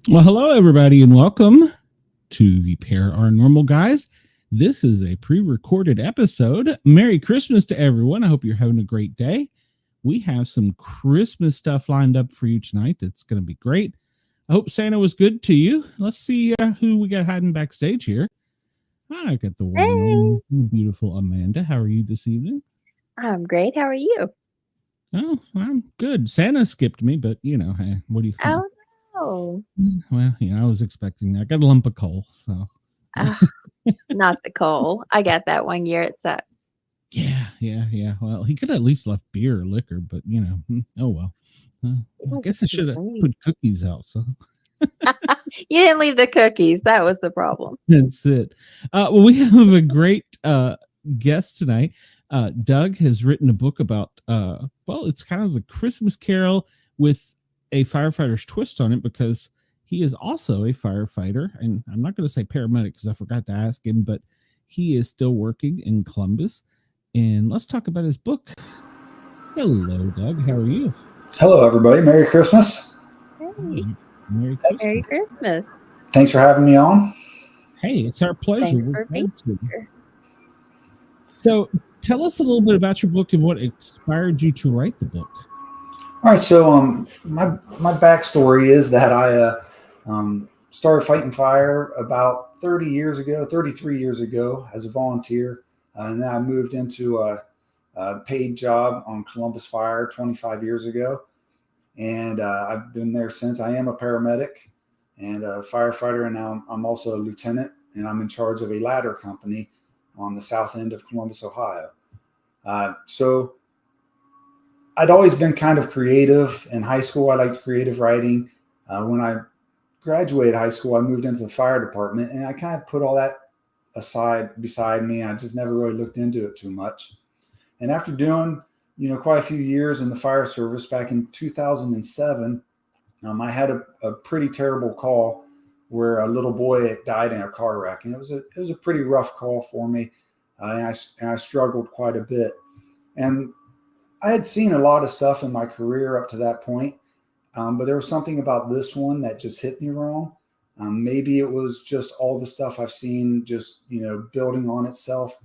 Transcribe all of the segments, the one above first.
Well, hello, everybody, and welcome to the Paranormal Guys. This is a pre recorded episode. Merry Christmas to everyone. I hope you're having a great day. We have some Christmas stuff lined up for you tonight. It's going to be great. I hope Santa was good to you. Let's see who we got hiding backstage here. I got the one and Hey, only beautiful Amanda. How are you this evening? I'm great. How are you? Oh, I'm good. Santa skipped me, but hey, what do you? Oh no. Well, I was expecting that. I got a lump of coal, so. Ugh, not the coal. I got that one year. It sucked. Yeah. Well, he could at least left beer or liquor, but oh well. I guess I should have put cookies out. So You didn't leave the cookies. That was the problem. that's it. Well, we have a great guest tonight. Doug has written a book about. Well, it's kind of a Christmas Carol with a firefighter's twist on it because he is also a firefighter, and I'm not going to say paramedic because I forgot to ask him, but he is still working in Columbus. And let's talk about his book. Hello, Doug. How are you? Hello, everybody. Merry Christmas. Hey, Merry Merry Christmas. Christmas. Thanks for having me on. Hey, it's our pleasure. Thanks We're for being glad to. here. So, tell us a little bit about your book and what inspired you to write the book. All right. So, my backstory is that I started fighting fire about 33 years ago as a volunteer, and then I moved into a paid job on Columbus Fire 25 years ago, and I've been there since. I am a paramedic and a firefighter, and now I'm also a lieutenant, and I'm in charge of a ladder company on the south end of Columbus, Ohio. So I'd always been kind of creative in high school. I liked creative writing. When I graduated high school, I moved into the fire department, and I kind of put all that aside beside me. I just never really looked into it too much. And after doing, quite a few years in the fire service back in 2007, I had a pretty terrible call where a little boy died in a car wreck, and it was a pretty rough call for me, and I struggled quite a bit. And I had seen a lot of stuff in my career up to that point, but there was something about this one that just hit me wrong. Maybe it was just all the stuff I've seen, just building on itself.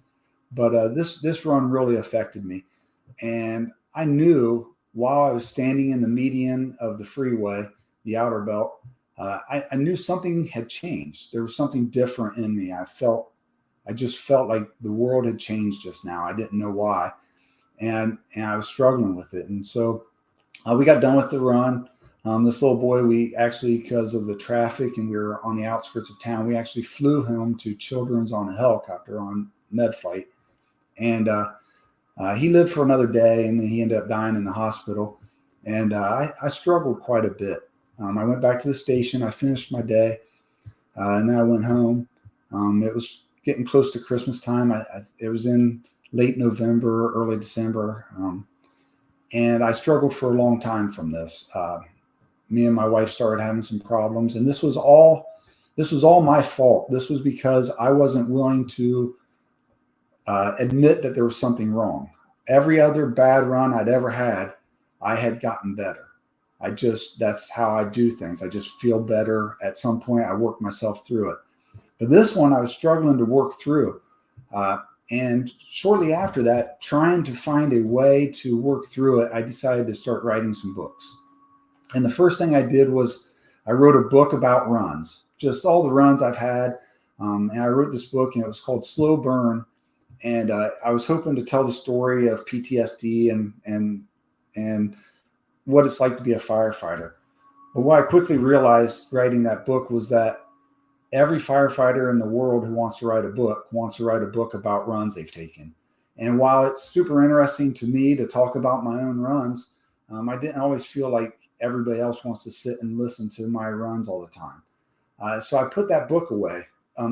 But this run really affected me, and I knew while I was standing in the median of the freeway, the outer belt, I knew something had changed. There was something different in me. I just felt like the world had changed just now. I didn't know why, and I was struggling with it. And so we got done with the run. This little boy, we actually, because of the traffic and we were on the outskirts of town, we actually flew him to Children's on a helicopter on med flight. And he lived for another day, and then he ended up dying in the hospital. And I struggled quite a bit. I went back to the station. I finished my day, and then I went home. It was getting close to Christmas time. It was in late November, early December, and I struggled for a long time from this. Me and my wife started having some problems, and this was all my fault. This was because I wasn't willing to admit that there was something wrong. Every other bad run I'd ever had, I had gotten better. That's how I do things. I just feel better. At some point, I work myself through it. But this one, I was struggling to work through. And shortly after that, trying to find a way to work through it, I decided to start writing some books. And the first thing I did was I wrote a book about runs, just all the runs I've had. And I wrote this book, and it was called Slow Burn. And I was hoping to tell the story of PTSD and what it's like to be a firefighter. But what I quickly realized writing that book was that every firefighter in the world who wants to write a book about runs they've taken. And while it's super interesting to me to talk about my own runs, I didn't always feel like everybody else wants to sit and listen to my runs all the time. So I put that book away.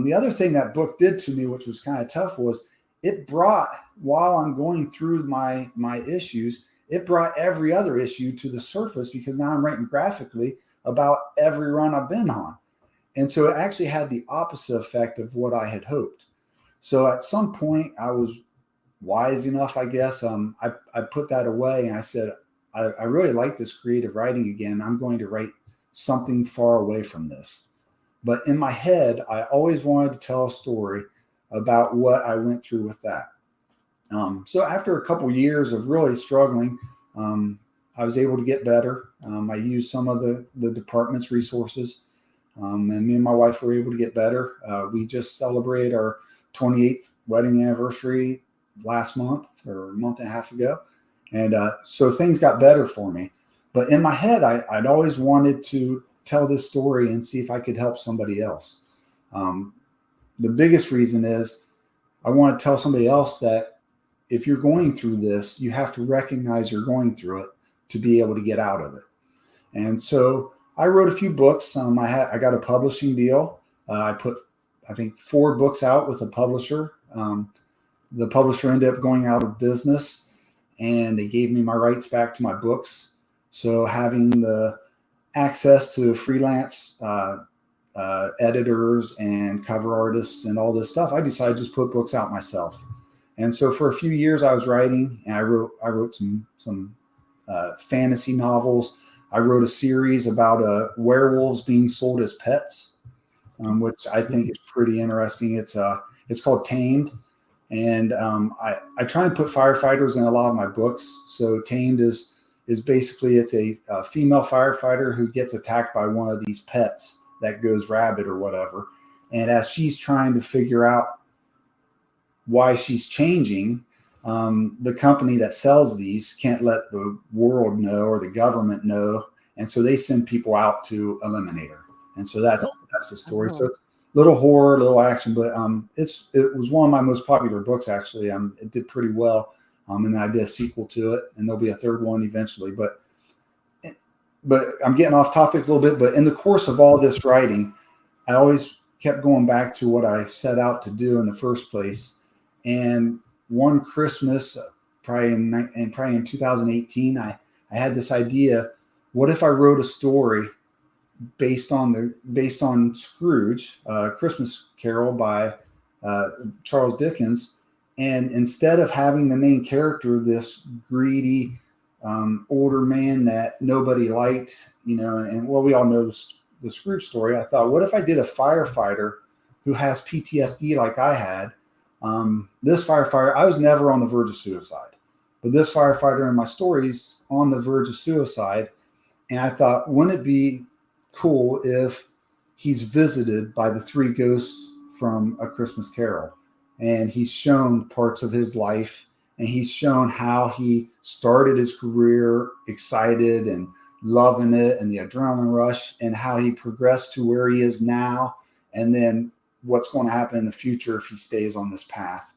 The other thing that book did to me, which was kind of tough, was it brought, while I'm going through my issues, it brought every other issue to the surface because now I'm writing graphically about every run I've been on. And so it actually had the opposite effect of what I had hoped. So at some point I was wise enough, I guess. I put that away, and I said, I really like this creative writing again. I'm going to write something far away from this. But in my head, I always wanted to tell a story about what I went through with that. So after a couple years of really struggling, I was able to get better. I used some of the department's resources, and me and my wife were able to get better. We just celebrated our 28th wedding anniversary last month, or a month and a half ago. And so things got better for me. But in my head, I'd always wanted to tell this story and see if I could help somebody else. The biggest reason is I want to tell somebody else that if you're going through this, you have to recognize you're going through it to be able to get out of it. And so I wrote a few books. I got a publishing deal. I put, I think, 4 books out with a publisher. The publisher ended up going out of business, and they gave me my rights back to my books. So having the access to freelance editors and cover artists and all this stuff, I decided to just put books out myself. And so for a few years I was writing, and I wrote some fantasy novels. I wrote a series about werewolves being sold as pets, which I think is pretty interesting. It's called Tamed. And I try and put firefighters in a lot of my books. So Tamed is basically, it's a female firefighter who gets attacked by one of these pets that goes rabid or whatever. And as she's trying to figure out why she's changing, the company that sells these can't let the world know or the government know. And so they send people out to eliminate her. And so that's the story. So it's a little horror, a little action, but it was one of my most popular books, actually. It did pretty well. And then I did a sequel to it, and there'll be a third one eventually. But I'm getting off topic a little bit. But in the course of all this writing, I always kept going back to what I set out to do in the first place. And one Christmas, probably in 2018, I had this idea: what if I wrote a story based on Scrooge, Christmas Carol by Charles Dickens? And instead of having the main character, this greedy older man that nobody liked, and well, we all know the Scrooge story. I thought, what if I did a firefighter who has PTSD like I had? This firefighter, I was never on the verge of suicide, but this firefighter in my story's on the verge of suicide. And I thought, wouldn't it be cool if he's visited by the 3 ghosts from A Christmas Carol? And he's shown parts of his life, and he's shown how he started his career excited and loving it and the adrenaline rush, and how he progressed to where he is now, and then what's going to happen in the future if he stays on this path.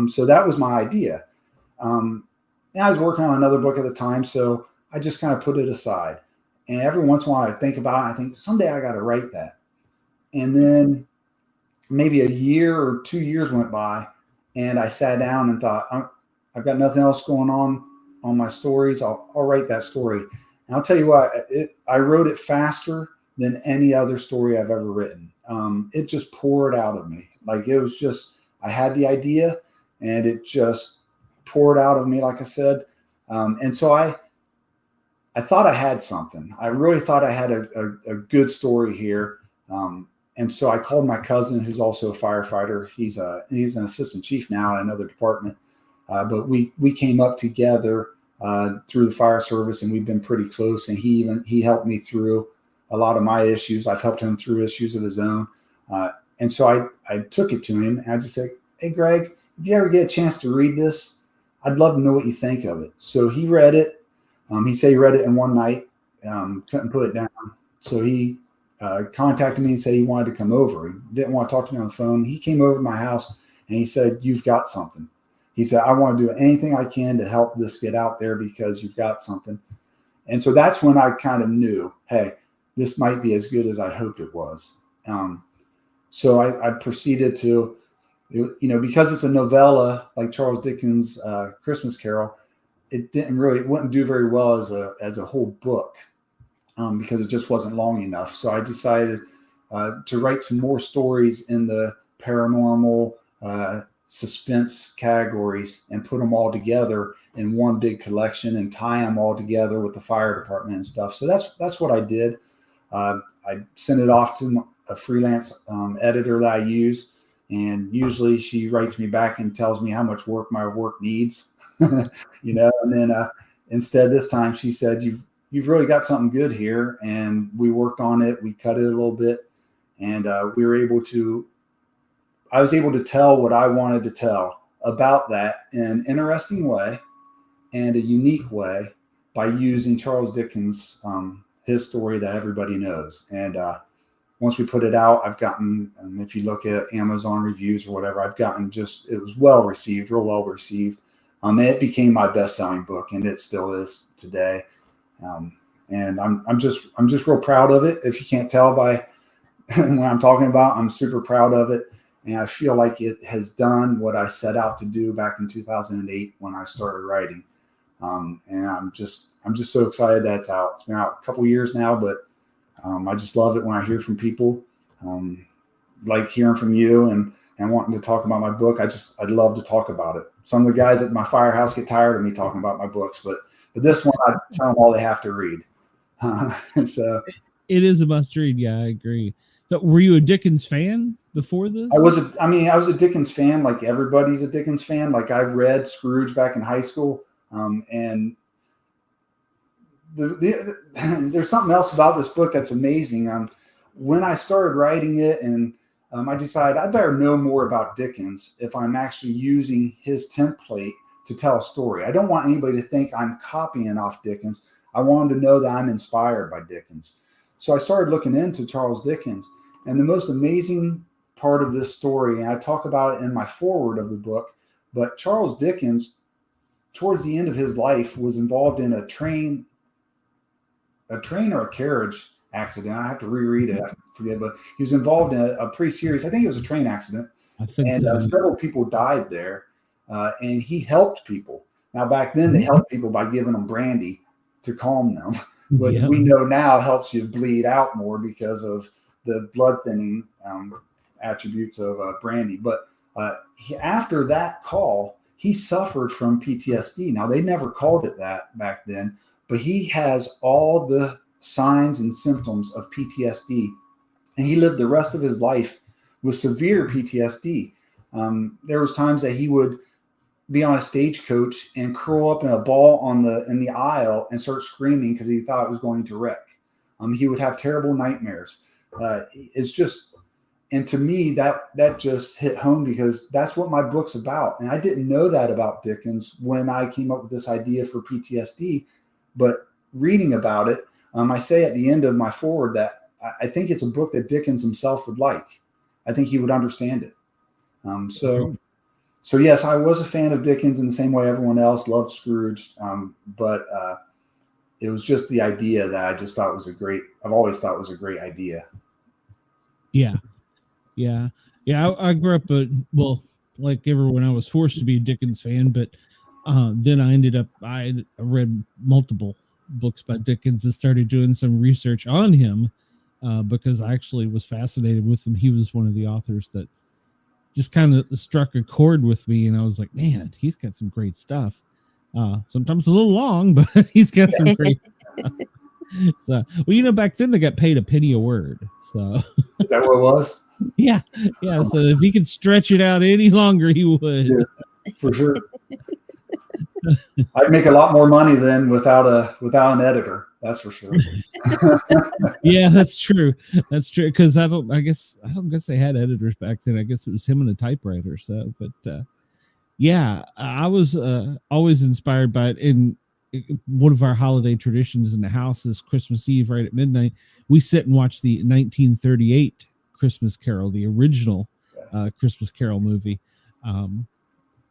So that was my idea. Now I was working on another book at the time, so I just kind of put it aside. And every once in a while I think about it. I think someday I got to write that. And then maybe a year or 2 years went by, and I sat down and thought, I've got nothing else going on my stories. I'll write that story. And I'll tell you what, I wrote it faster than any other story I've ever written. It just poured out of me. Like, it was just, I had the idea and it just poured out of me, like I said. And so I thought I had something. I really thought I had a good story here. And so I called my cousin, who's also a firefighter. He's an assistant chief now in another department. But we came up together through the fire service, and we've been pretty close. And he helped me through a lot of my issues. I've helped him through issues of his own. And so I took it to him, and I just said, "Hey, Greg, if you ever get a chance to read this, I'd love to know what you think of it." So he read it. He said he read it in one night, couldn't put it down. So he contacted me and said he wanted to come over. He didn't want to talk to me on the phone. He came over to my house, and he said, "You've got something." He said, "I want to do anything I can to help this get out there because you've got something." And so that's when I kind of knew, hey, this might be as good as I hoped it was. So I proceeded to, because it's a novella like Charles Dickens' Christmas Carol, it wouldn't do very well as a whole book because it just wasn't long enough. So I decided to write some more stories in the paranormal, suspense categories and put them all together in one big collection and tie them all together with the fire department and stuff. So that's what I did. I send it off to a freelance editor that I use, and usually she writes me back and tells me how much work my work needs, And then instead this time she said, you've really got something good here, and we worked on it. We cut it a little bit, and I was able to tell what I wanted to tell about that in an interesting way and a unique way by using Charles Dickens, his story that everybody knows. And once we put it out, I've gotten, if you look at Amazon reviews or whatever, it was well received, real well received. It became my best-selling book, and it still is today. And I'm just real proud of it. If you can't tell by what I'm talking about, I'm super proud of it. And I feel like it has done what I set out to do back in 2008 when I started writing. And I'm just so excited that it's out. It's been out a couple years now, but I just love it when I hear from people, like hearing from you and wanting to talk about my book. I'd love to talk about it. Some of the guys at my firehouse get tired of me talking about my books, but this one, I tell them all they have to read. So it is a must read. Yeah, I agree. But were you a Dickens fan before this? I was a Dickens fan. Like everybody's a Dickens fan. Like I read Scrooge back in high school. And there's something else about this book that's amazing. When I started writing it, and I decided I better know more about Dickens if I'm actually using his template to tell a story. I don't want anybody to think I'm copying off Dickens. I want them to know that I'm inspired by Dickens. So I started looking into Charles Dickens, and the most amazing part of this story, and I talk about it in my foreword of the book, but Charles Dickens, towards the end of his life, was involved in a train or a carriage accident. I have to reread it. I forget, but he was involved in a pretty serious, I think it was a train accident. I think and so. Several people died there, and he helped people. Now, back then, they helped people by giving them brandy to calm them. But we know now it helps you bleed out more because of the blood thinning attributes of brandy. But after that call, he suffered from PTSD. Now, they never called it that back then, but he has all the signs and symptoms of PTSD, and he lived the rest of his life with severe PTSD. There was times that he would be on a stagecoach and curl up in a ball in the aisle and start screaming because he thought it was going to wreck. He would have terrible nightmares. It's just, and to me, that just hit home because that's what my book's about. And I didn't know that about Dickens when I came up with this idea for PTSD, but reading about it, I say at the end of my foreword that I think it's a book that Dickens himself would like. I think he would understand it. So yes, I was a fan of Dickens in the same way everyone else loved Scrooge. But it was just the idea that I just thought I've always thought was a great idea. Yeah. I grew up, like everyone, I was forced to be a Dickens fan, but then I read multiple books by Dickens and started doing some research on him because I actually was fascinated with him. He was one of the authors that just kind of struck a chord with me, and I was like, man, he's got some great stuff. Sometimes a little long, but he's got some great stuff. So, back then they got paid a penny a word. So is that what it was? Yeah. So if he could stretch it out any longer, he would. Yeah, for sure. I'd make a lot more money than without an editor. That's for sure. Yeah, that's true. That's true. Because I don't guess they had editors back then. I guess it was him and a typewriter. So, but yeah, I was always inspired by it. In one of our holiday traditions in the house is Christmas Eve, right at midnight, we sit and watch the 1938 Christmas Carol, the original Christmas Carol movie.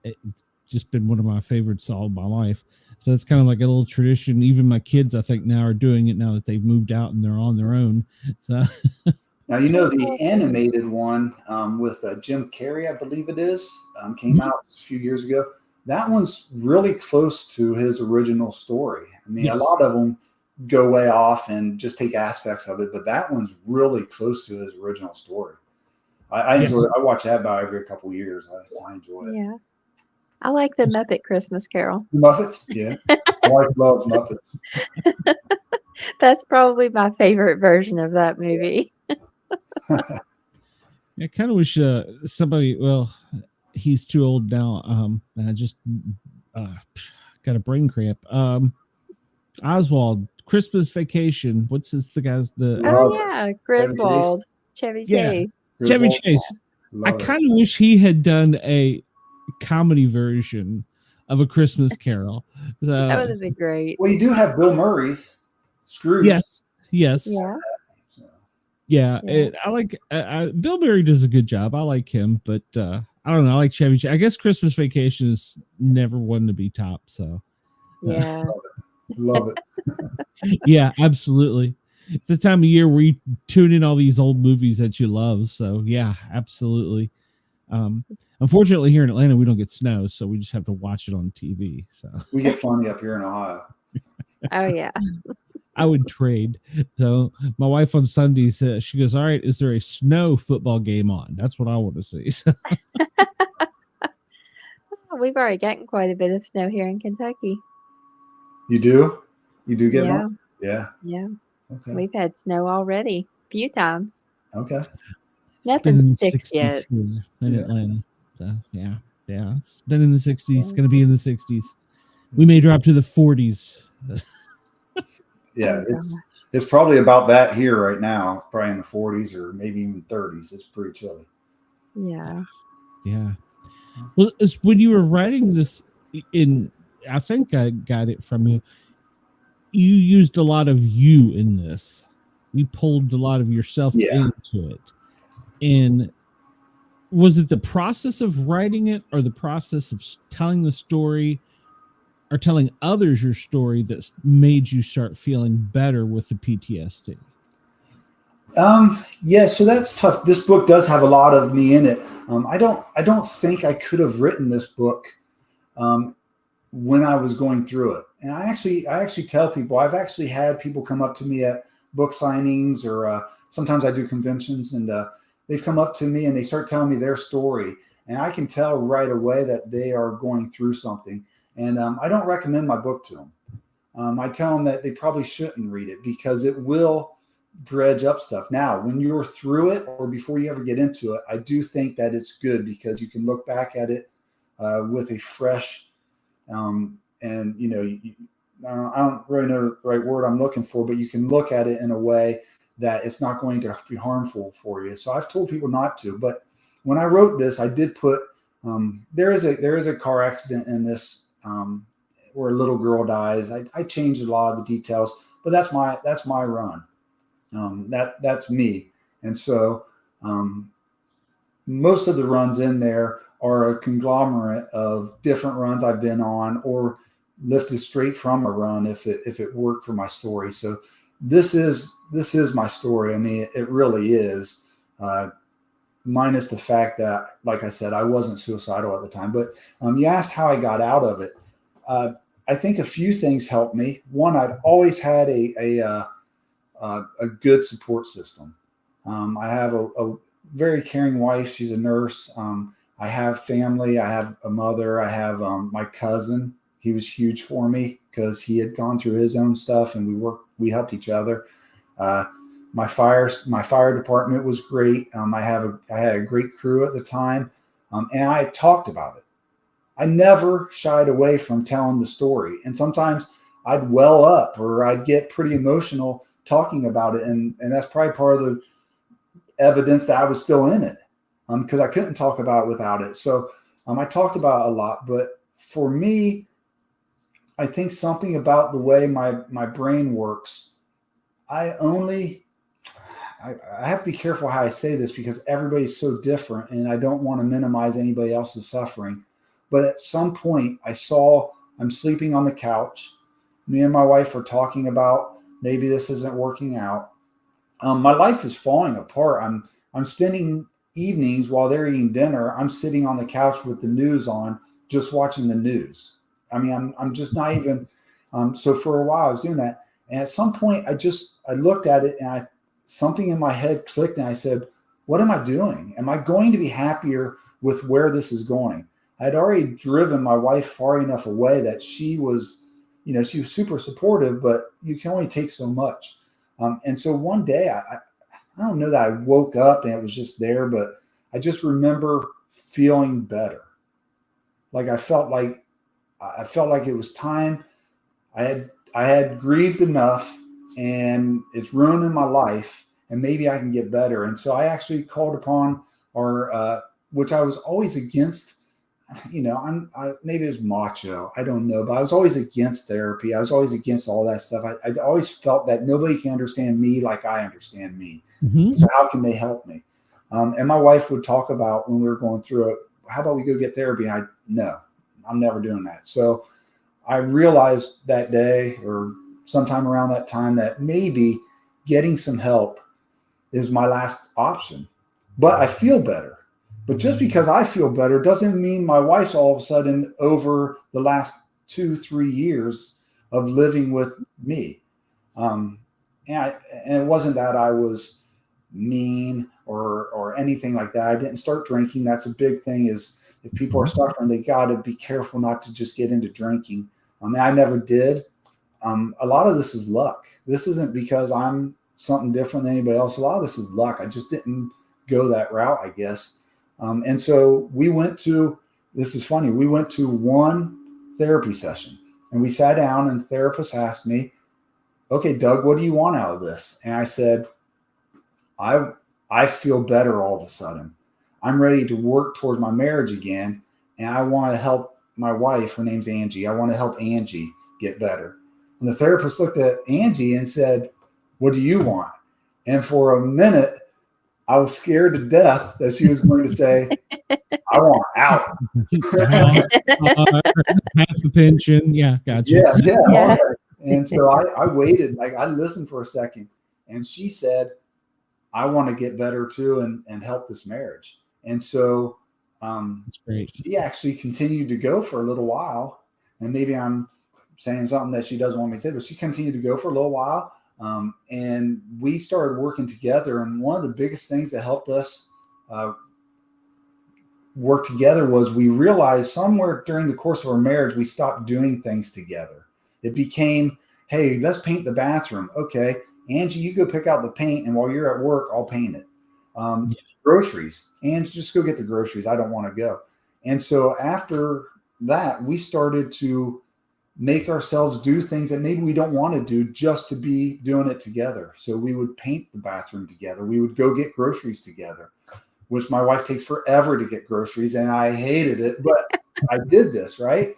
It's just been one of my favorites all my life. So it's kind of like a little tradition. Even my kids, I think, now are doing it now that they've moved out and they're on their own. So now, the animated one with Jim Carrey, I believe it is, came out a few years ago. That one's really close to his original story. I mean, yes. A lot of them go way off and just take aspects of it, but that one's really close to his original story. I enjoy it. I watch that about every couple of years. I enjoy it. Yeah. I like the Muppet Christmas Carol. Muppets? Yeah. My wife loves Muppets. That's probably my favorite version of that movie. I kind of wish somebody. Well, he's too old now. And I just got a brain cramp. Oswald, Christmas Vacation. What's this? The guy's the Oh yeah, Griswold, Chevy Yeah. Chase. Chevy Griswold. Chase. I Love it. kind of wish he had done a comedy version of A Christmas Carol. That would have been great. Well, you do have Bill Murray's Scrooge. Yes. Yeah. So, Yeah. Yeah. I like Bill Murray does a good job. I like him, but I don't know. I like Chevy Chase. I guess Christmas Vacation is never one to be top. So Yeah. love it. yeah, absolutely. It's the time of year where you tune in all these old movies that you love. So yeah, absolutely. Unfortunately, here in Atlanta, we don't get snow, so we just have to watch it on TV. So We get plenty up here in Ohio. Oh yeah. I would trade. So my wife on Sundays, she goes, "All right, is there a snow football game on? That's what I want to see." So, We've already gotten quite a bit of snow here in Kentucky. You do? You do get Yeah. one? Yeah. Yeah. Okay. We've had snow already a few times. Okay. it's been in Nothing the sticks 60s yet. here in Yeah. Atlanta. So yeah, it's been in the 60s. It's Yeah. going to be in the 60s. We may drop to the 40s. Yeah. Oh, It's probably about that here right now. It's probably in the 40s or maybe even 30s. It's pretty chilly. Yeah. Yeah. Well, it's when you were writing this I think I got it from you. You used a lot of you in this. You pulled a lot of yourself into it. And was it the process of writing it or the process of telling the story or telling others your story that made you start feeling better with the PTSD? Yeah, so that's tough. This book does have a lot of me in it. I don't think I could have written this book when I was going through it. And I actually tell people, I've actually had people come up to me at book signings or sometimes I do conventions, and they've come up to me and they start telling me their story. And I can tell right away that they are going through something. And I don't recommend my book to them. I tell them that they probably shouldn't read it because it will dredge up stuff. Now, when you're through it or before you ever get into it, I do think that it's good because you can look back at it with a fresh, and I don't really know the right word I'm looking for, but you can look at it in a way that it's not going to be harmful for you. So I've told people not to, but when I wrote this, I did put, there is a car accident in this, where a little girl dies. I changed a lot of the details, but that's my run. That's me. And so most of the runs in there are a conglomerate of different runs I've been on or lifted straight from a run if it worked for my story. So this is my story. I mean, it really is, minus the fact that, like I said, I wasn't suicidal at the time. But you asked how I got out of it. I think a few things helped me. One, I'd always had a good support system. I have a very caring wife. She's a nurse. I have family. I have a mother. I have my cousin. He was huge for me because he had gone through his own stuff, and we helped each other. My fire department was great. I had a great crew at the time, and I talked about it. I never shied away from telling the story. And sometimes I'd well up or I'd get pretty emotional talking about it. And that's probably part of the evidence that I was still in it, because I couldn't talk about it without it. So I talked about it a lot. But for me, I think something about the way my brain works, I have to be careful how I say this because everybody's so different and I don't want to minimize anybody else's suffering. But at some point I'm sleeping on the couch. Me and my wife are talking about maybe this isn't working out. My life is falling apart. I'm spending evenings while they're eating dinner. I'm sitting on the couch with the news on, just watching the news. I mean, I'm just not even. So for a while I was doing that. And at some point I looked at it and something in my head clicked and I said, what am I doing? Am I going to be happier with where this is going? I'd already driven my wife far enough away that she was super supportive, but you can only take so much. And so one day, I don't know that I woke up and it was just there, but I just remember feeling better. Like I felt like it was time. I had grieved enough, and it's ruining my life, and maybe I can get better. And so I actually called upon our, which I was always against. You know, maybe it was macho. I don't know, but I was always against therapy. I was always against all that stuff. I always felt that nobody can understand me like I understand me. Mm-hmm. So how can they help me? And my wife would talk about when we were going through it, how about we go get therapy? No, I'm never doing that. So I realized that day or sometime around that time that maybe getting some help is my last option, but I feel better. But just because I feel better doesn't mean my wife's all of a sudden over the last 2-3 years of living with me. And it wasn't that I was mean or anything like that. I didn't start drinking. That's a big thing, is if people are suffering, they got to be careful not to just get into drinking. I never did. A lot of this is luck. This isn't because I'm something different than anybody else. A lot of this is luck. I just didn't go that route, I guess. And so this is funny, we went to one therapy session and we sat down and the therapist asked me, okay, Doug, what do you want out of this? And I said, I feel better all of a sudden. I'm ready to work towards my marriage again. And I want to help my wife. Her name's Angie. I want to help Angie get better. And the therapist looked at Angie and said, what do you want? And for a minute, I was scared to death that she was going to say, I want out. Half the pension. Yeah, gotcha. Yeah. Yeah. And so I waited, like I listened for a second. And she said, I want to get better too and help this marriage. And so That's great. she actually continued to go for a little while. And maybe I'm saying something that she doesn't want me to say, but she continued to go for a little while. And we started working together. And one of the biggest things that helped us work together was we realized somewhere during the course of our marriage, we stopped doing things together. It became, hey, let's paint the bathroom. Okay, Angie, you go pick out the paint. And while you're at work, I'll paint it. Groceries. And just go get the groceries. I don't want to go. And so after that, we started to make ourselves do things that maybe we don't want to do just to be doing it together. So we would paint the bathroom together. We would go get groceries together, which my wife takes forever to get groceries. And I hated it, but I did this, right?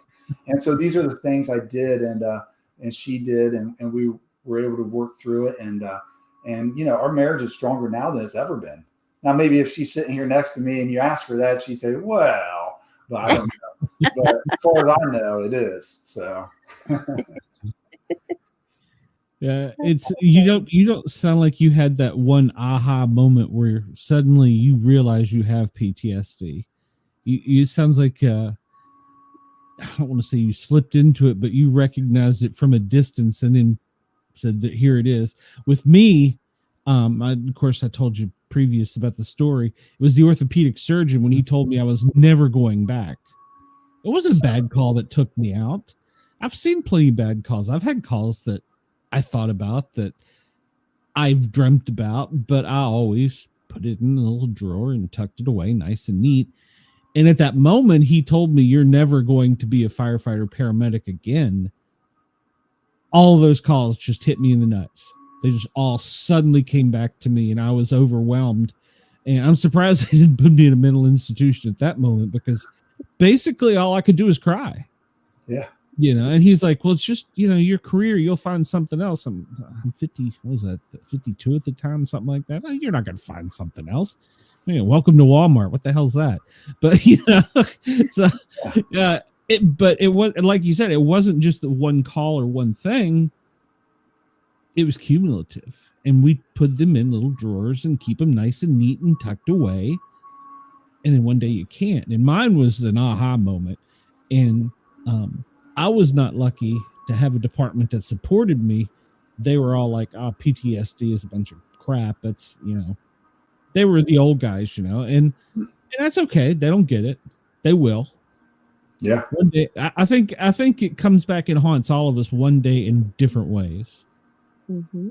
And so these are the things I did and she did. And we were able to work through it. And you know, our marriage is stronger now than it's ever been. Now, maybe if she's sitting here next to me and you ask her that, she'd say, well, but I don't know. But as far as I know, it is. So Yeah, it's you don't sound like you had that one aha moment where suddenly you realize you have PTSD. You sounds like I don't want to say you slipped into it, but you recognized it from a distance and then said that here it is. With me, of course I told you previous about the story. It was the orthopedic surgeon when he told me I was never going back. It wasn't a bad call that took me out. I've seen plenty of bad calls. I've had calls that I thought about, that I've dreamt about, but I always put it in a little drawer and tucked it away nice and neat. And at that moment, he told me, you're never going to be a firefighter paramedic again. All of those calls just hit me in the nuts. They just all suddenly came back to me and I was overwhelmed. And I'm surprised they didn't put me in a mental institution at that moment, because basically all I could do was cry. Yeah. You know, and he's like, well, it's just, you know, your career, you'll find something else. I'm 50, what was that, 52 at the time, something like that. You're not going to find something else. You know, welcome to Walmart. What the hell's that? But, you know, so, but it was, like you said, it wasn't just the one call or one thing. It was cumulative. And we put them in little drawers and keep them nice and neat and tucked away. And then one day you can't. And mine was an aha moment. And I was not lucky to have a department that supported me. They were all like, PTSD is a bunch of crap. That's, you know, they were the old guys, you know, and that's okay. They don't get it. They will. Yeah. One day, I think it comes back and haunts all of us one day in different ways. Mm-hmm.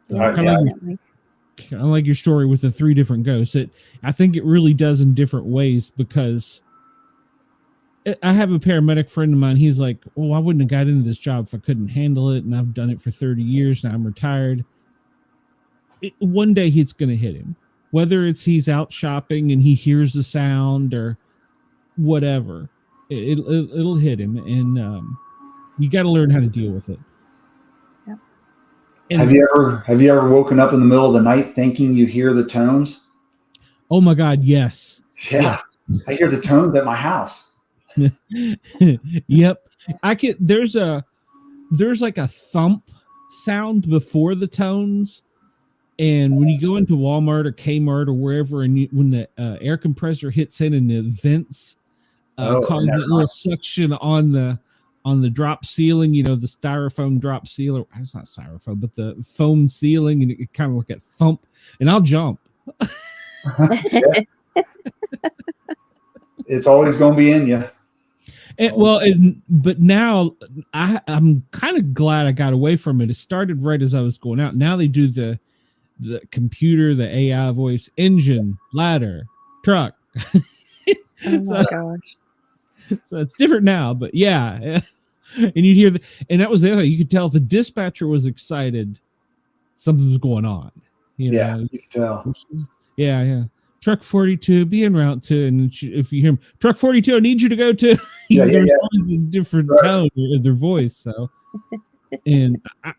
Yeah, kind of definitely. like your story with the 3 different ghosts. I think it really does in different ways, because I have a paramedic friend of mine. He's like, "Oh, I wouldn't have got into this job if I couldn't handle it, and I've done it for 30 years. Now I'm retired." One day it's going to hit him, whether it's he's out shopping and he hears the sound or whatever. It'll hit him, and you got to learn how to deal with it. Yep. And Have you ever woken up in the middle of the night thinking you hear the tones? oh my God, yes. Yeah, I hear the tones at my house. Yep. There's like a thump sound before the tones. And when you go into Walmart or Kmart or wherever, and when the air compressor hits in and the vents cause that little suction on the drop ceiling, the styrofoam drop ceiling. It's not styrofoam, but the foam ceiling, and it kind of like a thump, and I'll jump. It's always going to be in you. But now I'm kind of glad I got away from it. It started right as I was going out. Now they do the computer, the AI voice, engine, ladder, truck. Oh my gosh. So it's different now, but yeah. And you'd hear and that was the other thing. You could tell if the dispatcher was excited, something was going on. Yeah, you could tell. Yeah. Truck 42, be en route to, and if you hear him, truck 42, I need you to go to. There's always a different tone in their voice. So, and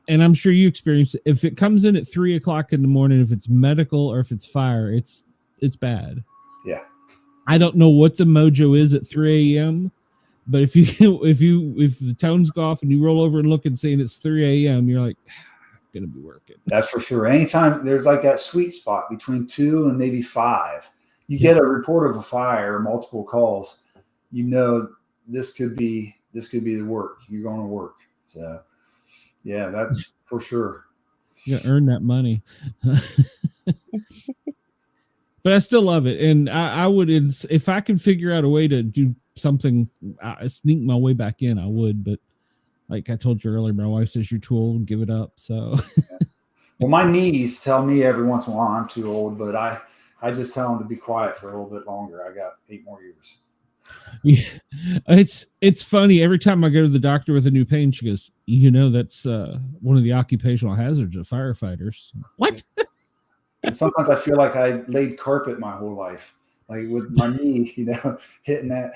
I'm sure you experience it. If it comes in at 3 o'clock in the morning, if it's medical or if it's fire, it's bad. Yeah. I don't know what the mojo is at 3 a.m., but if the tones go off and you roll over and look and see and it's 3 a.m., you're like, going to be working. That's for sure. Anytime there's like that sweet spot between 2 and maybe 5, you get a report of a fire, multiple calls, this could be the work. You're going to work. So yeah, that's for sure. You gotta earn that money. But I still love it. And I would, if I could figure out a way to do something, sneak my way back in, I would. But like I told you earlier, my wife says you're too old, give it up. So, well, my knees tell me every once in a while I'm too old, but I just tell them to be quiet for a little bit longer. I got 8 more years. Yeah, it's funny. Every time I go to the doctor with a new pain, she goes, that's one of the occupational hazards of firefighters. What? And sometimes I feel like I laid carpet my whole life, like with my knee, hitting that.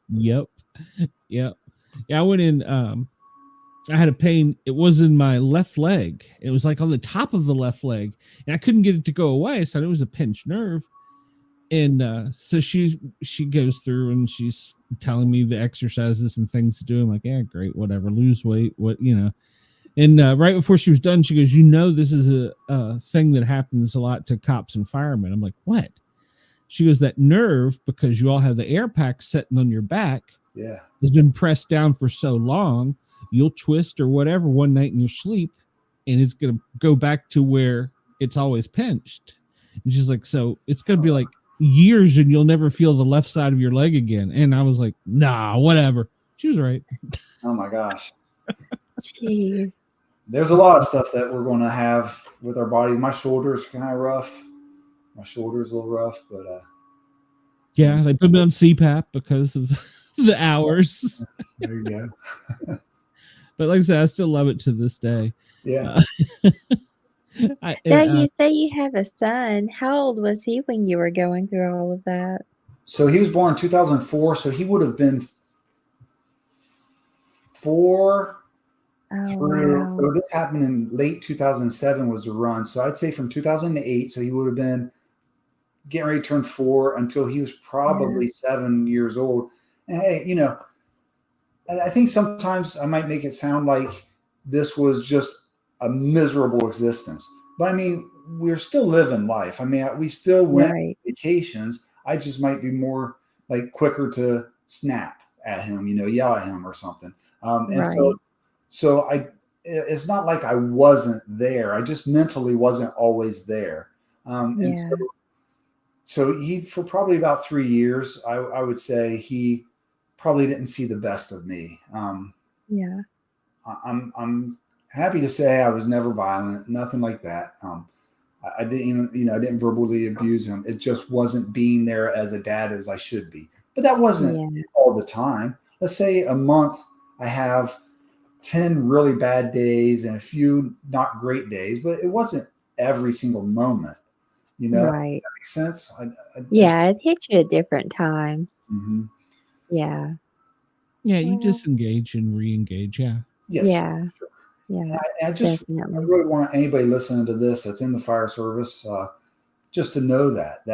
Yep. Yeah, I went in. I had a pain. It was in my left leg. It was like on the top of the left leg, and I couldn't get it to go away. So it was a pinched nerve. And so she goes through and she's telling me the exercises and things to do. I'm like, yeah, great, whatever. Lose weight, And right before she was done, she goes, this is a thing that happens a lot to cops and firemen. I'm like, what? She goes, that nerve, because you all have the air pack sitting on your back, has been pressed down for so long, you'll twist or whatever one night in your sleep, and it's going to go back to where it's always pinched. And she's like, so it's going to be like years and you'll never feel the left side of your leg again. And I was like, nah, whatever. She was right. Oh my gosh. Jeez. There's a lot of stuff that we're going to have with our body. My shoulder's kind of rough. My shoulder's a little rough, but yeah, they put me on CPAP because of the hours. There you go. But like I said, I still love it to this day. Yeah. Now you say you have a son. How old was he when you were going through all of that? So he was born in 2004. So he would have been 4. Wow. So this happened in late 2007 was the run. So I'd say from 2008. So he would have been getting ready to turn 4 until he was probably 7 years old. And hey, I think sometimes I might make it sound like this was just a miserable existence. But I mean, we're still living life. I mean, we still went on vacations. I just might be more like quicker to snap at him, yell at him or something. So it's not like I wasn't there. I just mentally wasn't always there. So he, for probably about 3 years, I would say he probably didn't see the best of me. I'm happy to say I was never violent, nothing like that. I didn't even, I didn't verbally abuse him. It just wasn't being there as a dad as I should be. But that wasn't all the time. Let's say a month I have 10 really bad days and a few not great days, but it wasn't every single moment. Right. That makes sense. It hits you at different times. Mm-hmm. Yeah. Yeah, you disengage and re-engage. Yeah. Yes. Yeah. Sure. Yeah. I really want anybody listening to this that's in the fire service just to know that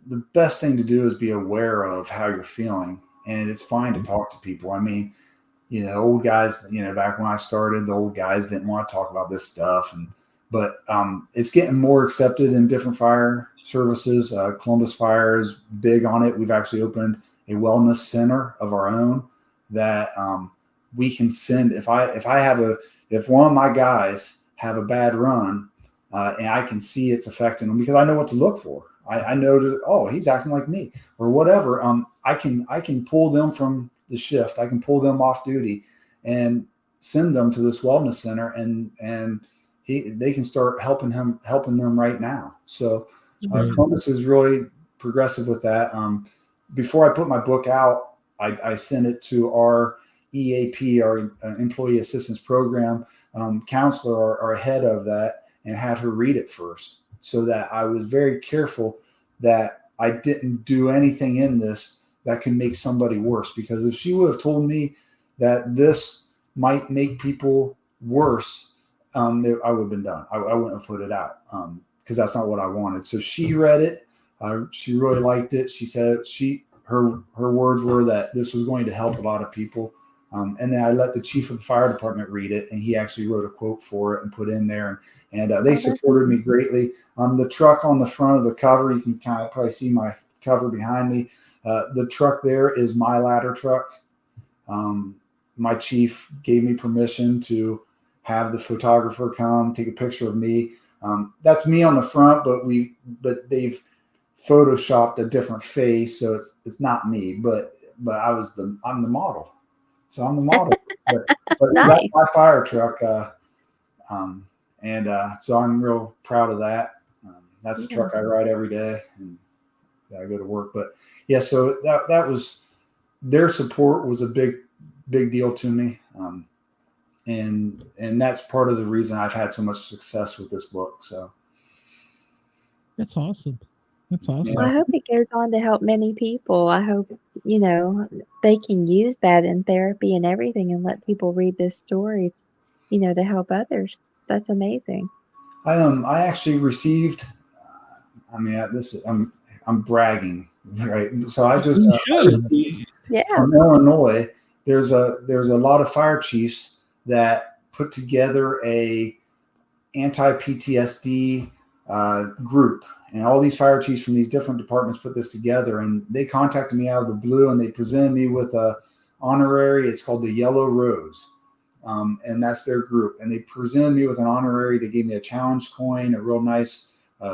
the best thing to do is be aware of how you're feeling, and it's fine to talk to people. I mean, old guys, back when I started, the old guys didn't want to talk about this stuff, but it's getting more accepted in different fire services. Columbus Fire is big on it. We've actually opened a wellness center of our own that we can send. If one of my guys have a bad run and I can see it's affecting them, because I know what to look for. I know that, he's acting like me or whatever. I can pull them from the shift. I can pull them off duty and send them to this wellness center, and they can start helping them right now. So Columbus is really progressive with that. Before I put my book out, I sent it to our EAP, our Employee Assistance Program counselor, our head of that, and had her read it first, so that I was very careful that I didn't do anything in this that can make somebody worse. Because if she would have told me that this might make people worse, I would have been done. I wouldn't have put it out because that's not what I wanted. So she read it. She really liked it. She said her words were that this was going to help a lot of people. And then I let the chief of the fire department read it, and he actually wrote a quote for it and put in there. And they supported me greatly. The truck on the front of the cover, you can kind of probably see my cover behind me. The truck there is my ladder truck. My chief gave me permission to have the photographer come take a picture of me. That's me on the front, but they've photoshopped a different face, so it's not me. But I'm the model. So I'm the model. but nice. That's my fire truck. So I'm real proud of that. That's the truck I ride every day, and I go to work. But so that was, their support was a big deal to me. And that's part of the reason I've had so much success with this book. So that's awesome. That's awesome. Well, I hope it goes on to help many people. I hope, they can use that in therapy and everything, and let people read this story, to help others. That's amazing. I actually received, I'm bragging, right? So I just from Illinois, there's a lot of fire chiefs that put together a anti-PTSD group, and all these fire chiefs from these different departments put this together, and they contacted me out of the blue, and they presented me with a honorary. It's called the Yellow Rose. And that's their group. And they presented me with an honorary. They gave me a challenge coin, a real nice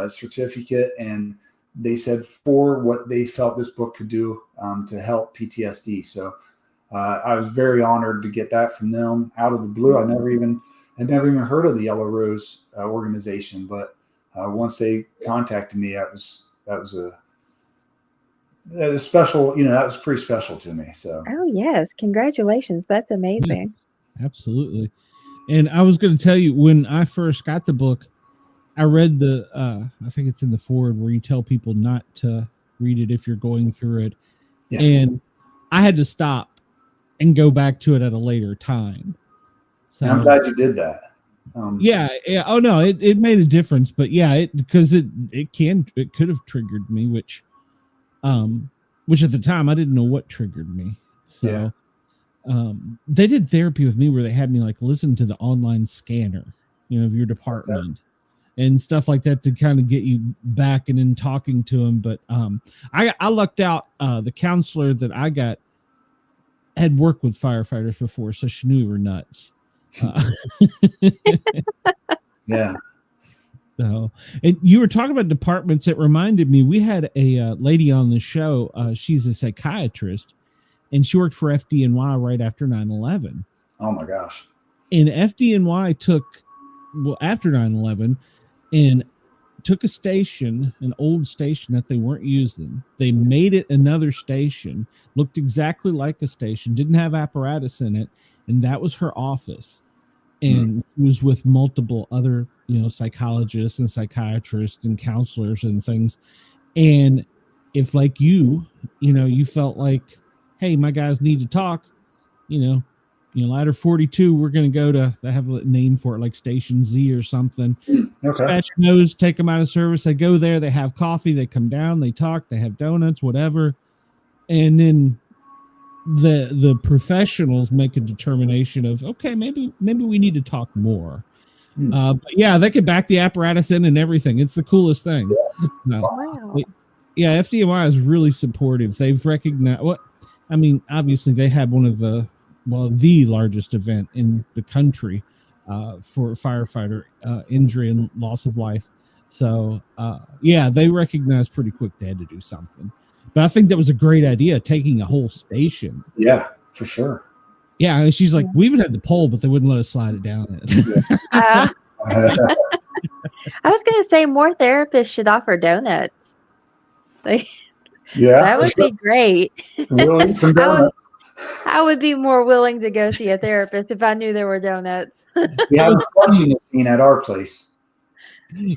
certificate. And they said for what they felt this book could do to help PTSD. So I was very honored to get that from them out of the blue. I'd never even heard of the Yellow Rose organization. But once they contacted me, that was special. That was pretty special to me. So. Oh, yes. Congratulations. That's amazing. Absolutely. And I was going to tell you, when I first got the book, I read I think it's in the foreword where you tell people not to read it if you're going through it. Yeah. And I had to stop and go back to it at a later time. So I'm glad you did that. Yeah. Oh no, it made a difference, but because it could have triggered me, which at the time I didn't know what triggered me. So yeah. They did therapy with me where they had me like listen to the online scanner, of your department and stuff like that to kind of get you back and in talking to them. But I lucked out. The counselor that I got had worked with firefighters before, so she knew we were nuts. Yeah. So, and you were talking about departments. It reminded me, we had a lady on the show. She's a psychiatrist. And she worked for FDNY right after 9/11. Oh my gosh. And FDNY after 9/11 and took a station, an old station that they weren't using. They made it another station, looked exactly like a station, didn't have apparatus in it, and that was her office. And she was with multiple other, psychologists and psychiatrists and counselors and things. And if like you felt like, hey, my guys need to talk, ladder 42, we're going to go to, they have a name for it, like Station Z or something. Okay. Dispatcher knows, take them out of service. They go there, they have coffee, they come down, they talk, they have donuts, whatever. And then the professionals make a determination of, okay, maybe we need to talk more. But yeah, they could back the apparatus in and everything. It's the coolest thing. Wow. Yeah, FDNY is really supportive. They've recognized obviously they had one of the largest event in the country for firefighter injury and loss of life. So yeah, they recognized pretty quick they had to do something. But I think that was a great idea, taking a whole station. Yeah, for sure. Yeah, and she's like, we even had the pole, but they wouldn't let us slide it down. I was going to say more therapists should offer donuts. Yeah, that would be great. Really? I would be more willing to go see a therapist if I knew there were donuts. We have a slushy machine at our place.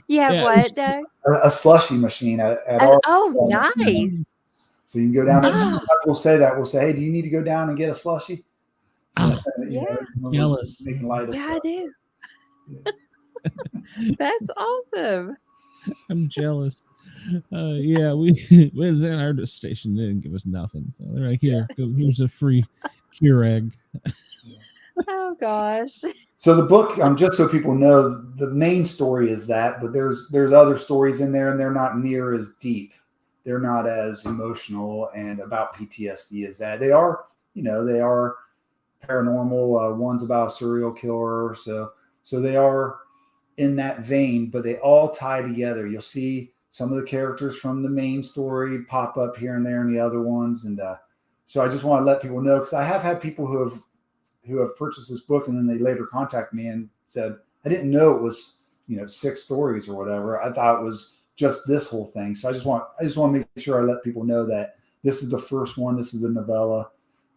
Yeah, what, Doug? A slushy machine at our place. Nice. So you can go down and we'll say that. We'll say, hey, do you need to go down and get a slushy? Jealous. Yeah, I do. That's awesome. I'm jealous. Yeah, we our station didn't give us nothing. So they're like, here's a free Keurig. Oh gosh. So the book, just so people know, the main story is that, but there's other stories in there, and they're not near as deep. They're not as emotional and about PTSD as that. They are, they are paranormal. One's about a serial killer, so they are in that vein, but they all tie together. You'll see some of the characters from the main story pop up here and there in the other ones, and so I just want to let people know, because I have had people who have purchased this book and then they later contact me and said, I didn't know it was 6 stories or whatever. I thought it was just this whole thing. So I just want to make sure I let people know that this is the first one. This is the novella,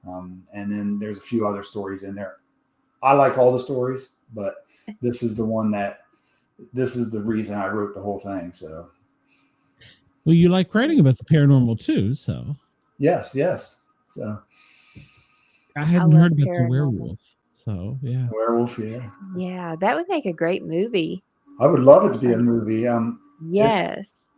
and then there's a few other stories in there. I like all the stories, but this is the one this is the reason I wrote the whole thing. So, well, you like writing about the paranormal too, so yes. So I hadn't heard about the werewolf. So yeah, werewolf. Yeah, that would make a great movie. I would love it to be a movie. Yes.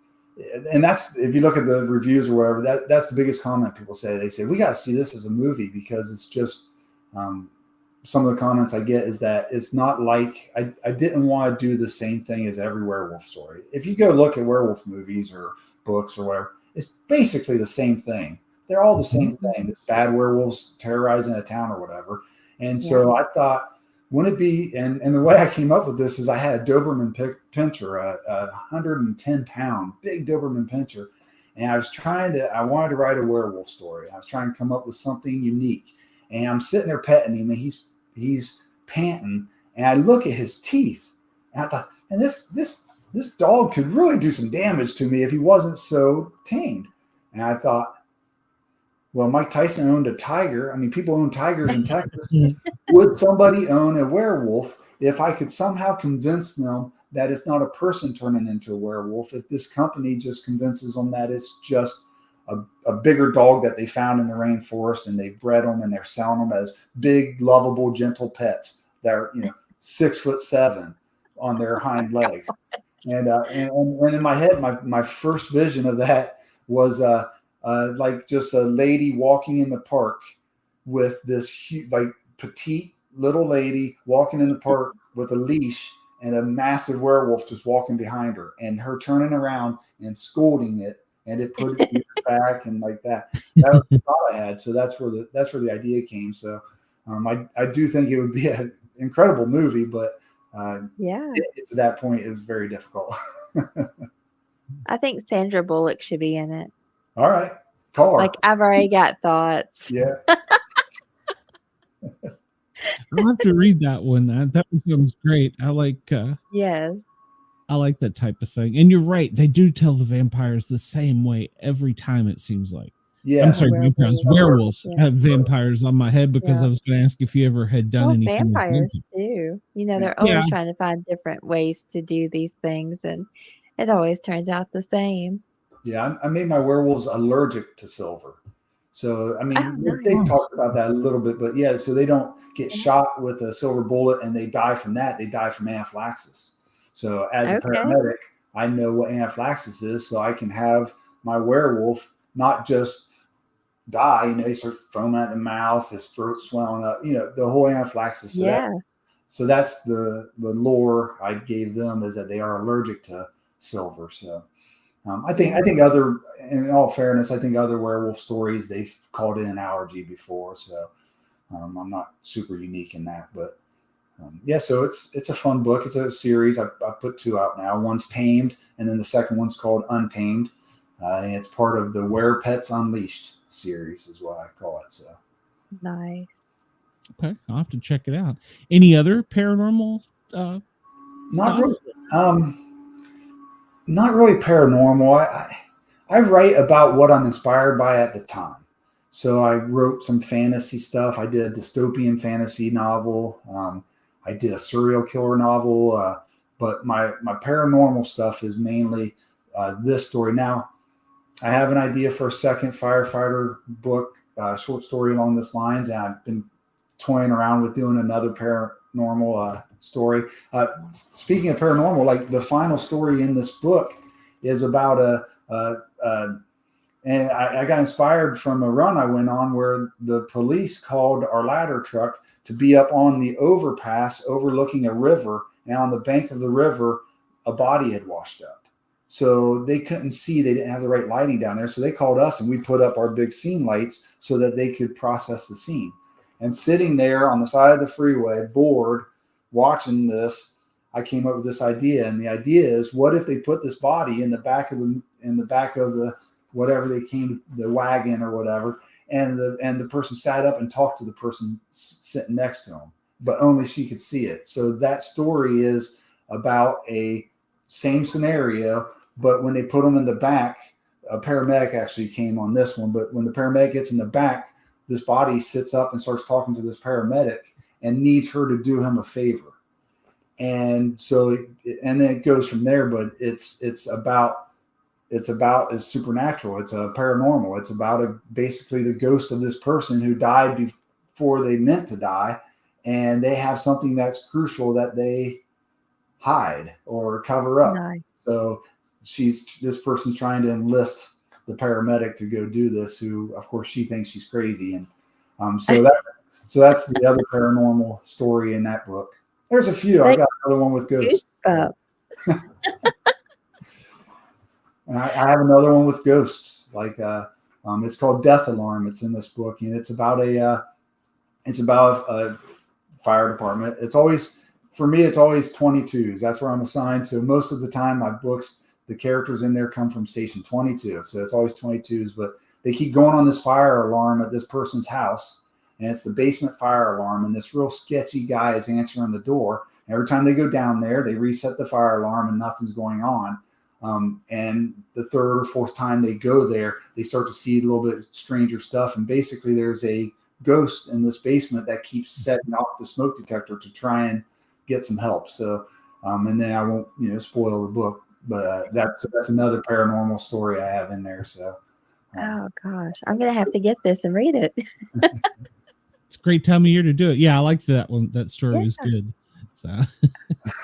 And that's, if you look at the reviews or whatever, that's the biggest comment people say. They say, we got to see this as a movie, because it's just, some of the comments I get is that it's not like, I didn't want to do the same thing as every werewolf story. If you go look at werewolf movies or books or whatever, it's basically the same thing. They're all the same thing. It's bad werewolves terrorizing a town or whatever. And so I thought, wouldn't it be, and the way I came up with this is I had a Doberman Pinscher, a 110-pound big Doberman Pinscher, and I wanted to write a werewolf story. I was trying to come up with something unique, and I'm sitting there petting him, and he's panting, and I look at his teeth, and I thought, and this dog could really do some damage to me if he wasn't so tamed. And I thought, well, Mike Tyson owned a tiger. I mean, people own tigers in Texas. Would somebody own a werewolf if I could somehow convince them that it's not a person turning into a werewolf? If this company just convinces them that it's just a bigger dog that they found in the rainforest, and they bred them and they're selling them as big, lovable, gentle pets that are 6'7" on their hind legs. And in my head, my first vision of that was like just a lady walking in the park with this huge, like petite little lady walking in the park with a leash, and a massive werewolf just walking behind her, and her turning around and scolding it, and it put its ear back and like that. That was the thought I had. So that's where the idea came. So I do think it would be an incredible movie, but getting to that point is very difficult. I think Sandra Bullock should be in it. All right. Call her. Like, I've already got thoughts. Yeah. I'll have to read that one. That one sounds great. Yes. I like that type of thing. And you're right. They do tell the vampires the same way every time, it seems like. Yeah. I'm The sorry, vampires, werewolves. werewolves. Yeah. I have vampires on my head because Yeah. I was going to ask if you ever had done Well, anything with them. vampires too. They're Yeah. always trying to find different ways to do these things, and it always turns out the same. Yeah, I made my werewolves allergic to silver. So, I Oh, mean, they've nice. talked about that a little bit, but yeah, so they don't get shot with a silver bullet and they die from that. They die from anaphylaxis. So, as a Okay. paramedic, I know what anaphylaxis is, so I can have my werewolf not just die, he starts foaming at the mouth, his throat swelling up, the whole anaphylaxis. So Yeah. that's the lore I gave them, is that they are allergic to silver. So I think in all fairness, I think other werewolf stories, they've called it an allergy before. So I'm not super unique in that, but yeah. So it's a fun book. It's a series. I put 2 out now. One's Tamed, and then the second one's called Untamed. And it's part of the Were Pets Unleashed series, is what I call it. So Nice. Okay, I'll have to check it out. Any other paranormal? not really. Not really paranormal. I write about what I'm inspired by at the time. So I wrote some fantasy stuff. I did a dystopian fantasy novel. I did a serial killer novel. But my paranormal stuff is mainly this story. Now, I have an idea for a second Firefighter book, short story along this lines, and I've been toying around with doing another paranormal story. Speaking of paranormal, like the final story in this book is about and I got inspired from a run I went on where the police called our ladder truck to be up on the overpass overlooking a river, and on the bank of the river, a body had washed up. So they couldn't see, they didn't have the right lighting down there. So they called us and we put up our big scene lights so that they could process the scene. And sitting there on the side of the freeway, bored, watching this, I came up with this idea. And the idea is, what if they put this body in the back of the whatever they came, the wagon or whatever, and the person sat up and talked to the person sitting next to them, but only she could see it. So that story is about a same scenario, but when they put them in the back, a paramedic actually came on this one, but when the paramedic gets in the back, this body sits up and starts talking to this paramedic and needs her to do him a favor. And so, and then it goes from there, but it's about it's supernatural. It's a paranormal. It's about basically the ghost of this person who died before they meant to die. And they have something that's crucial that they hide or cover up. Nice. So this person's trying to enlist the paramedic to go do this, who of course she thinks she's crazy. And so that's the other paranormal story in that book. There's a few. I got another one with ghosts. And I have another one with ghosts. Like it's called Death Alarm. It's in this book, and it's about a fire department. It's always, for me, it's always 22s. That's where I'm assigned. So most of the time, my books, the characters in there come from station 22. So it's always 22s. But they keep going on this fire alarm at this person's house, and it's the basement fire alarm. And this real sketchy guy is answering the door. And every time they go down there, they reset the fire alarm, and nothing's going on. And the third or fourth time they go there, they start to see a little bit stranger stuff. And basically, there's a ghost in this basement that keeps setting off the smoke detector to try and get some help. So, and then I won't, spoil the book, but that's another paranormal story I have in there. So, oh gosh, I'm gonna have to get this and read it. It's a great time of year to do it. Yeah, I like that one. That story was good. So,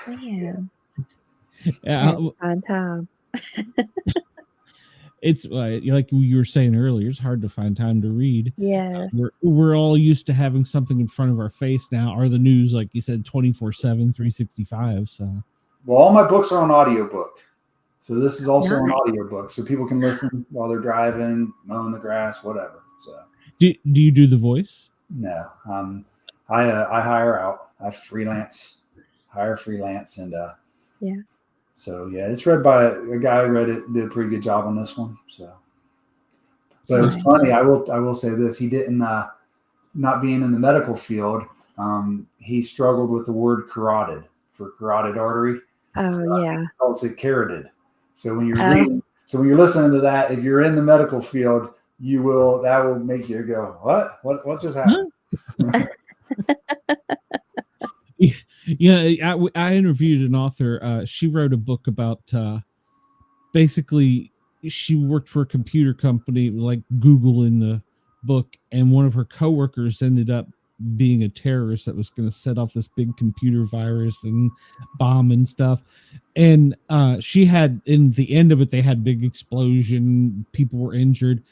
man, yeah, fun time. It's like you were saying earlier, it's hard to find time to read. Yeah. We're all used to having something in front of our face now, or the news, like you said, 24/7, 365. So, well, all my books are on audiobook. So this is also an audiobook, so people can listen while they're driving, mowing the grass, whatever. So, do you do the voice? No, I hire out. I hire freelance, and yeah. So yeah, it's read by a guy who did a pretty good job on this one. So, but it was funny. I will say this: he didn't, not being in the medical field, he struggled with the word carotid for carotid artery. Oh, So yeah. he calls it carotid. So when you're Oh. reading, so when you're listening to that, if you're in the medical field, that will make you go, what just happened? Yeah, I interviewed an author. She wrote a book about basically she worked for a computer company like Google in the book, and one of her coworkers ended up being a terrorist that was going to set off this big computer virus and bomb and stuff. And she had, in the end of it, they had big explosion, people were injured.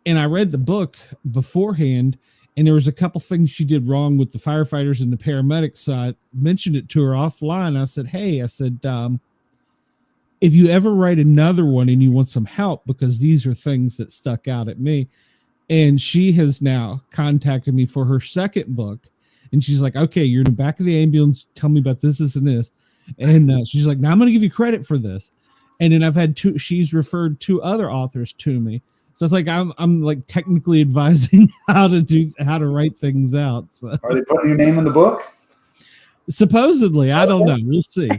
And I read the book beforehand, and there was a couple things she did wrong with the firefighters and the paramedics. So I mentioned it to her offline. I said, hey, if you ever write another one and you want some help, because these are things that stuck out at me. And she has now contacted me for her second book. And she's like, okay, you're in the back of the ambulance. Tell me about this and this. And she's like, now I'm going to give you credit for this. And then I've had she's referred two other authors to me. So it's like, I'm like technically advising how to write things out. So. Are they putting your name in the book? Supposedly, I don't know. We'll see.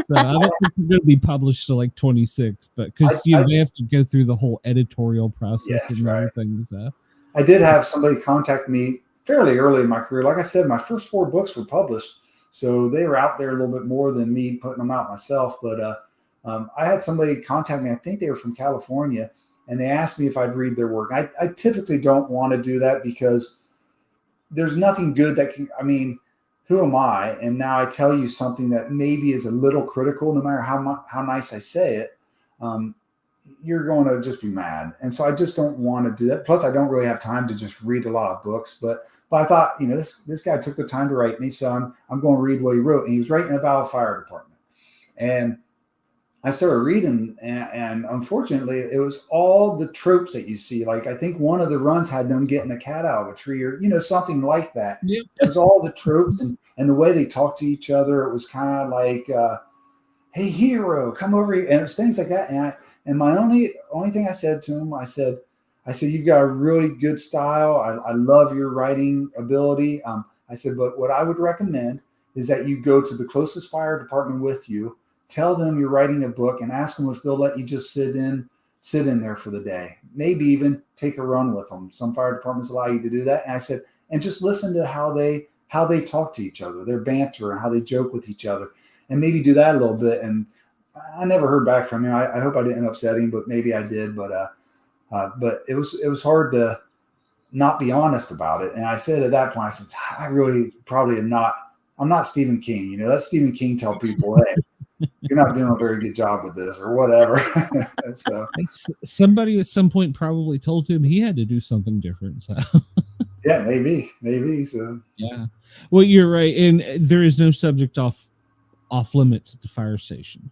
So I don't think it's going to be published till like 26, but because they have to go through the whole editorial process and everything. So I did have somebody contact me fairly early in my career. Like I said, my first 4 books were published, so they were out there a little bit more than me putting them out myself. But I had somebody contact me. I think they were from California, and they asked me if I'd read their work. I typically don't want to do that because there's nothing good that can. I mean, who am I? And now I tell you something that maybe is a little critical, no matter how nice I say it. You're going to just be mad. And so I just don't want to do that. Plus, I don't really have time to just read a lot of books. But I thought, this guy took the time to write me, so I'm going to read what he wrote. And he was writing about a fire department. And I started reading, and unfortunately, it was all the tropes that you see. Like, I think one of the runs had them getting a cat out of a tree, or something like that. Yep. It was all the tropes and the way they talk to each other. It was kind of like, "Hey, hero, come over here," and it was things like that. And my only thing I said to him, I said, you've got a really good style. I love your writing ability. I said, but what I would recommend is that you go to the closest fire department with you. Tell them you're writing a book and ask them if they'll let you just sit in there for the day. Maybe even take a run with them. Some fire departments allow you to do that. And I said, and just listen to how they talk to each other, their banter, and how they joke with each other, and maybe do that a little bit. And I never heard back from him. I hope I didn't upset him, but maybe I did. But it was hard to not be honest about it. And I said at that point, I said, I really probably am not. I'm not Stephen King. Let Stephen King tell people, hey, you're not doing a very good job with this, or whatever. So somebody at some point probably told him he had to do something different. So yeah, maybe. So yeah, well, you're right, and there is no subject off limits at the fire station,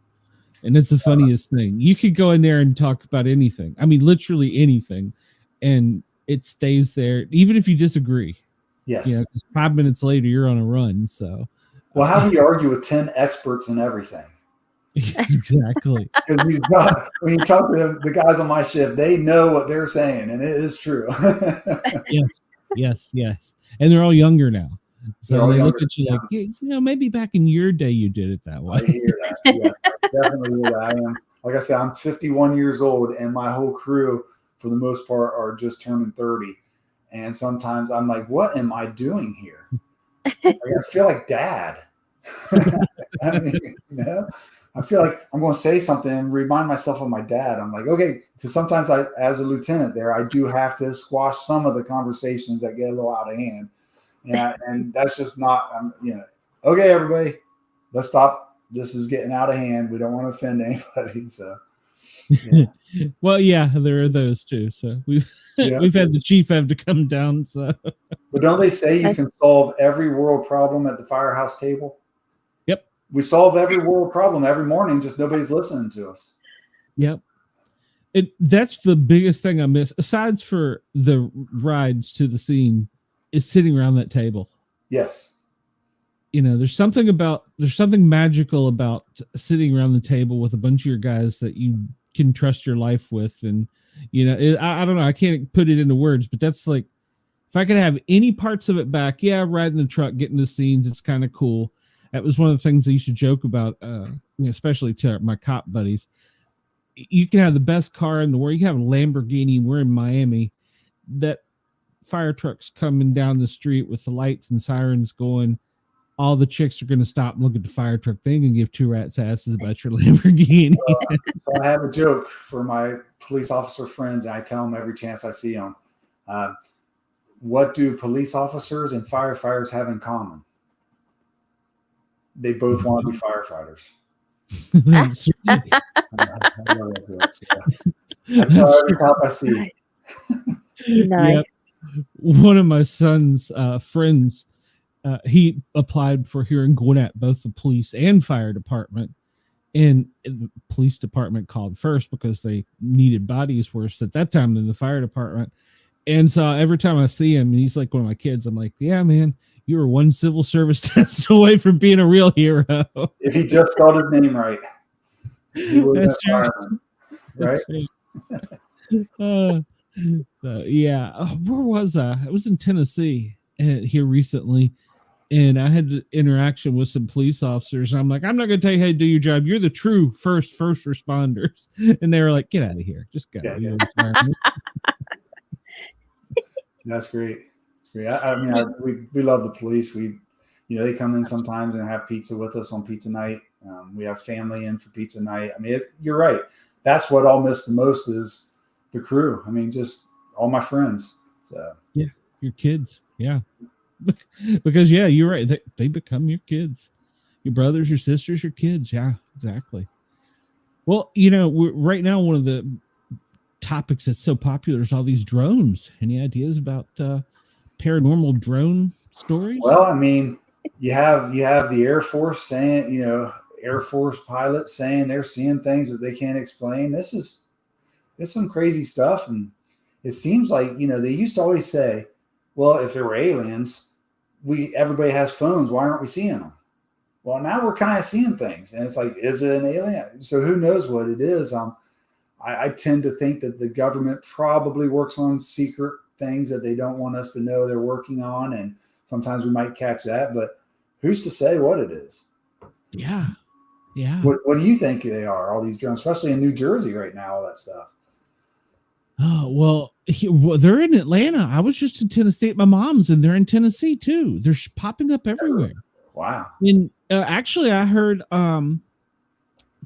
and it's the funniest thing. You could go in there and talk about anything. I mean, literally anything, and it stays there, even if you disagree. Yes. 'Cause 5 minutes later, you're on a run. So. Well, how do you argue with 10 experts in everything? Exactly. Because when you talk to the guys on my shift, they know what they're saying, and it is true. Yes. And they're all younger now. So they look at you like, maybe back in your day you did it that way. I hear that. Yeah, definitely. I am. Like I said, I'm 51 years old, and my whole crew, for the most part, are just turning 30. And sometimes I'm like, what am I doing here? I feel like dad. I mean, I feel like I'm going to say something and remind myself of my dad. I'm like, okay, because sometimes as a lieutenant there, I do have to squash some of the conversations that get a little out of hand. And that's just not, okay, everybody, let's stop. This is getting out of hand. We don't want to offend anybody. So, yeah. Well, yeah, there are those too. So we've had the chief have to come down. So, but don't they say you can solve every world problem at the firehouse table? Yep. We solve every world problem every morning, just nobody's listening to us. Yep. That's the biggest thing I miss, aside for the rides to the scene, is sitting around that table. Yes. There's something magical about sitting around the table with a bunch of your guys that you can trust your life with. And, I don't know, I can't put it into words, but that's like, if I could have any parts of it back, yeah, riding the truck, getting the scenes, it's kind of cool. That was one of the things I used to joke about, especially to my cop buddies. You can have the best car in the world. You can have a Lamborghini. We're in Miami. That fire truck's coming down the street with the lights and sirens going. All the chicks are going to stop and look at the fire truck. They ain't going to give two rats' asses about your Lamborghini. So I have a joke for my police officer friends, and I tell them every chance I see them. What do police officers and firefighters have in common? They both want to be firefighters. That's I love that joke, so I tell every cop I see. Nice. Yep. One of my son's friends, he applied for here in Gwinnett, both the police and fire department. And the police department called first because they needed bodies worse at that time than the fire department. And so every time I see him, and he's like one of my kids, I'm like, yeah, man, you were one civil service test away from being a real hero. If he just spelled his name right, he would have fireman, right? Right? Yeah. Where was I? I was in Tennessee here recently, and I had an interaction with some police officers. And I'm like, I'm not going to tell you how to do your job. You're the true first responders. And they were like, get out of here. Just go. Yeah. That's great. It's great. I mean, we love the police. They come in sometimes and have pizza with us on pizza night. We have family in for pizza night. I mean, you're right. That's what I'll miss the most is the crew. I mean, just all my friends. So yeah, your kids. Yeah, because yeah, you're right. They become your kids, your brothers, your sisters, your kids. Yeah, exactly. Well, right now one of the topics that's so popular is all these drones. Any ideas about paranormal drone stories? Well, I mean, you have the Air Force saying, Air Force pilots saying they're seeing things that they can't explain. It's some crazy stuff. And it seems like, they used to always say, well, if there were aliens, everybody has phones. Why aren't we seeing them? Well, now we're kind of seeing things. And it's like, is it an alien? So who knows what it is? I tend to think that the government probably works on secret things that they don't want us to know they're working on. And sometimes we might catch that, but who's to say what it is? Yeah. Yeah. What do you think they are, all these drones, especially in New Jersey right now, all that stuff? Oh, well, they're in Atlanta. I was just in Tennessee at my mom's, and they're in Tennessee too. They're popping up everywhere. Wow. And actually, I heard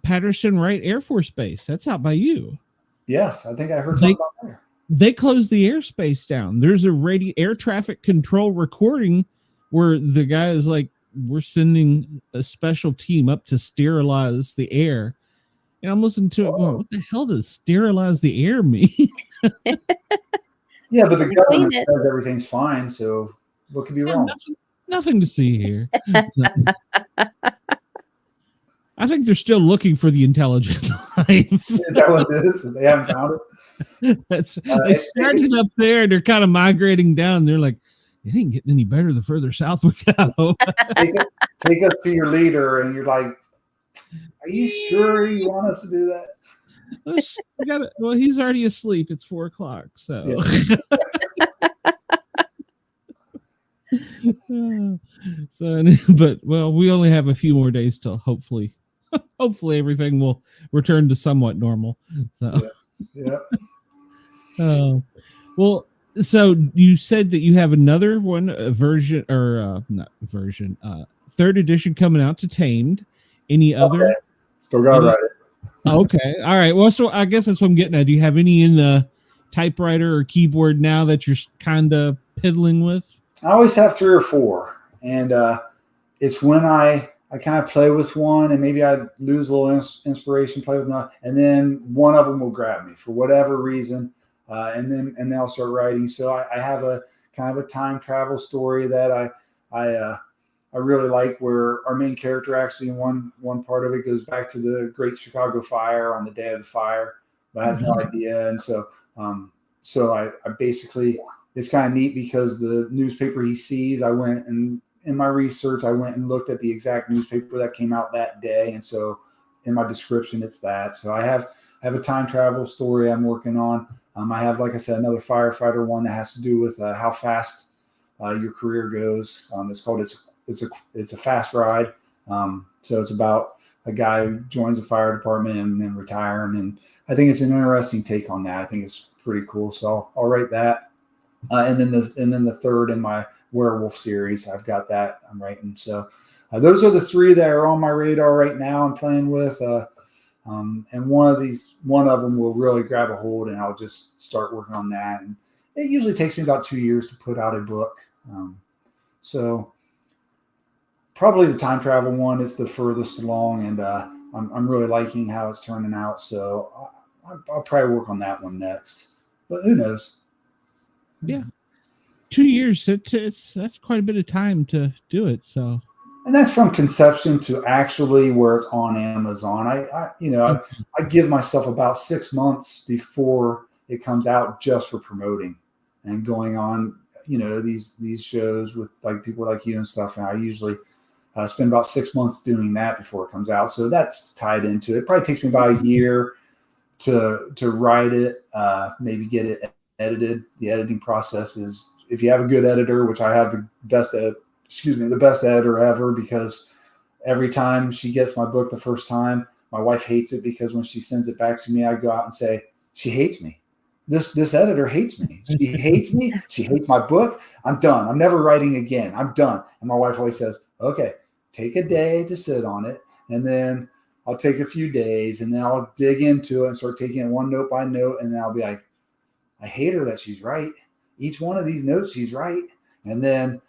Patterson Wright Air Force Base. That's out by you. Yes, I think I heard something about there. They closed the airspace down. There's a air traffic control recording where the guy is like, we're sending a special team up to sterilize the air. And I'm listening to it going, what the hell does sterilize the air mean? Yeah, but the government says everything's fine, so what could be wrong? Nothing to see here. I think they're still looking for the intelligent life. Is that what it is? They haven't found it? They started up there and they're kind of migrating down. They're like, it ain't getting any better the further south we go. Take us to your leader, and you're like, are you sure you want us to do that? Well, he's already asleep. It's 4:00. So, but we only have a few more days till hopefully everything will return to somewhat normal. So, yeah. Well, so you said that you have another one, third edition coming out to Tamed. Any other? Okay. Still got to write it. Okay. All right. Well, so I guess that's what I'm getting at. Do you have any in the typewriter or keyboard now that you're kind of piddling with? I always have 3 or 4. And it's when I kind of play with one and maybe I lose a little inspiration, play with another, and then one of them will grab me for whatever reason. And then I'll start writing. So I have a kind of a time travel story that I really like, where our main character actually in one part of it goes back to the Great Chicago Fire on the day of the fire, but has no idea. And so I basically, it's kind of neat because the newspaper he sees, I went and in my research, I went and looked at the exact newspaper that came out that day. And so in my description, it's that. So I have I have a time travel story I'm working on. I have, like I said, another firefighter one that has to do with how fast your career goes. It's called it's a fast ride. So it's about a guy who joins a fire department and then retiring, and I think it's an interesting take on that. I think it's pretty cool. So I'll write that, and then the third in my werewolf series, I've got that I'm writing. So those are the three that are on my radar right now. I'm playing with, and one of them will really grab a hold, and I'll just start working on that. And it usually takes me about 2 years to put out a book. So probably the time travel one is the furthest along, and I'm really liking how it's turning out. So I'll probably work on that one next, but who knows? Yeah, 2 years. That's quite a bit of time to do it. So, and that's from conception to actually where it's on Amazon. I give myself about 6 months before it comes out just for promoting and going on, these shows with like people like you and stuff. And I usually spend about 6 months doing that before it comes out. So that's tied into it. It probably takes me about a year to write it, maybe get it edited. The editing process is, if you have a good editor, which I have the best editor ever, because every time she gets my book the first time, my wife hates it, because when she sends it back to me, I go out and say, she hates me. This editor hates me. She hates me. She hates my book. I'm done. I'm never writing again. I'm done. And my wife always says, okay, take a day to sit on it, and then I'll take a few days, and then I'll dig into it and start taking it one note by note, and then I'll be like, I hate her that she's right. Each one of these notes, she's right. And then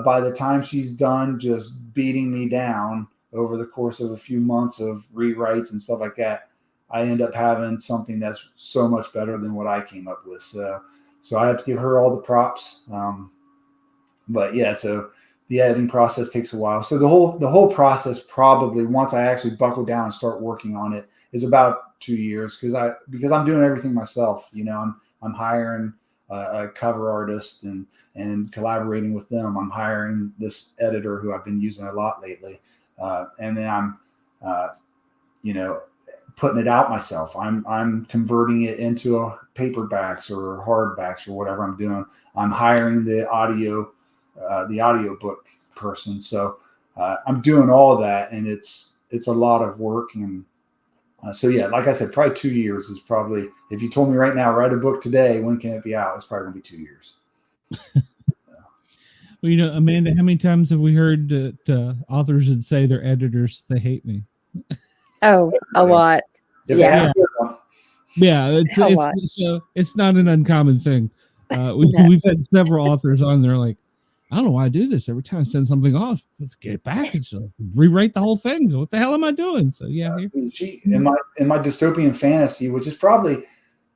by the time she's done just beating me down over the course of a few months of rewrites and stuff like that, I end up having something that's so much better than what I came up with. So I have to give her all the props. But yeah, so the editing process takes a while. So the whole process, probably once I actually buckle down and start working on it, is about 2 years, because I'm doing everything myself. I'm hiring a cover artist and collaborating with them. I'm hiring this editor who I've been using a lot lately, and then I'm putting it out myself. I'm converting it into paperbacks or hardbacks or whatever I'm doing. I'm hiring the audio book person. So I'm doing all of that, and it's a lot of work. And so yeah, like I said, probably 2 years is probably, if you told me right now, write a book today, when can it be out? It's probably gonna be 2 years. Well, Amanda, how many times have we heard that authors would say their editors, they hate me? Oh, a lot. Yeah. It's not an uncommon thing. We've had several authors on there like, I don't know why I do this. Every time I send something off, let's get it back and rewrite the whole thing. What the hell am I doing? So yeah, in my dystopian fantasy, which is probably,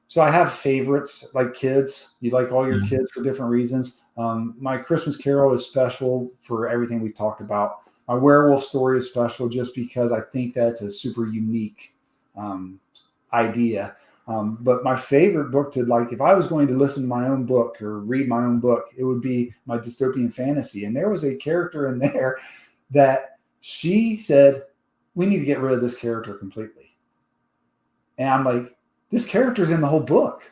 so I have favorites like kids. You like all your kids for different reasons. My Christmas Carol is special for everything we talked about. My werewolf story is special just because I think that's a super unique idea. But my favorite book to, like, if I was going to listen to my own book or read my own book, it would be my dystopian fantasy. And there was a character in there that she said, we need to get rid of this character completely. And I'm like, this character's in the whole book.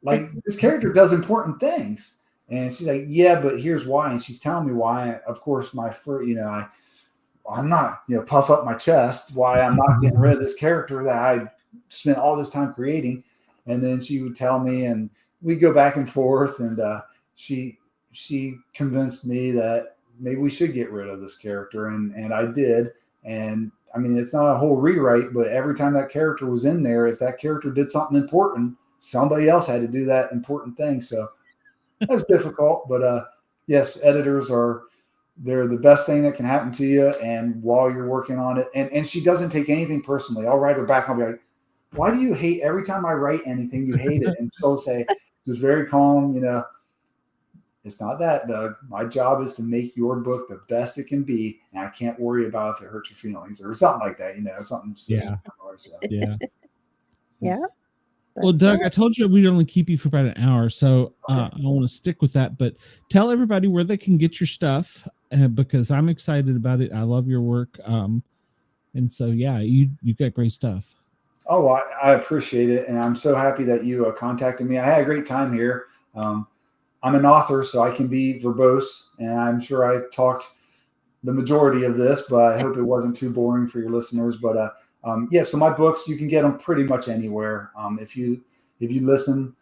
Like, this character does important things. And she's like, yeah, but here's why. And she's telling me why. Of course, I'm not, puff up my chest why I'm not getting rid of this character that I spent all this time creating. And then she would tell me, and we go back and forth, and she convinced me that maybe we should get rid of this character, and I did. And I mean, it's not a whole rewrite, but every time that character was in there, if that character did something important, somebody else had to do that important thing. So that was difficult, but yes, editors they're the best thing that can happen to you. And while you're working on it, and she doesn't take anything personally. I'll write her back. I'll be like, why do you hate every time I write anything? You hate it. And she'll say, just very calm, it's not that, Doug. My job is to make your book the best it can be, and I can't worry about if it hurts your feelings or something like that. Something. Yeah. So. Yeah. Yeah. Well, Doug, I told you we'd only keep you for about an hour, so I want to stick with that. But tell everybody where they can get your stuff, because I'm excited about it. I love your work, and so yeah, you got great stuff. Oh, I appreciate it, and I'm so happy that you contacted me. I had a great time here. I'm an author, so I can be verbose, and I'm sure I talked the majority of this, but I hope it wasn't too boring for your listeners. But yeah, so my books, you can get them pretty much anywhere. If you listen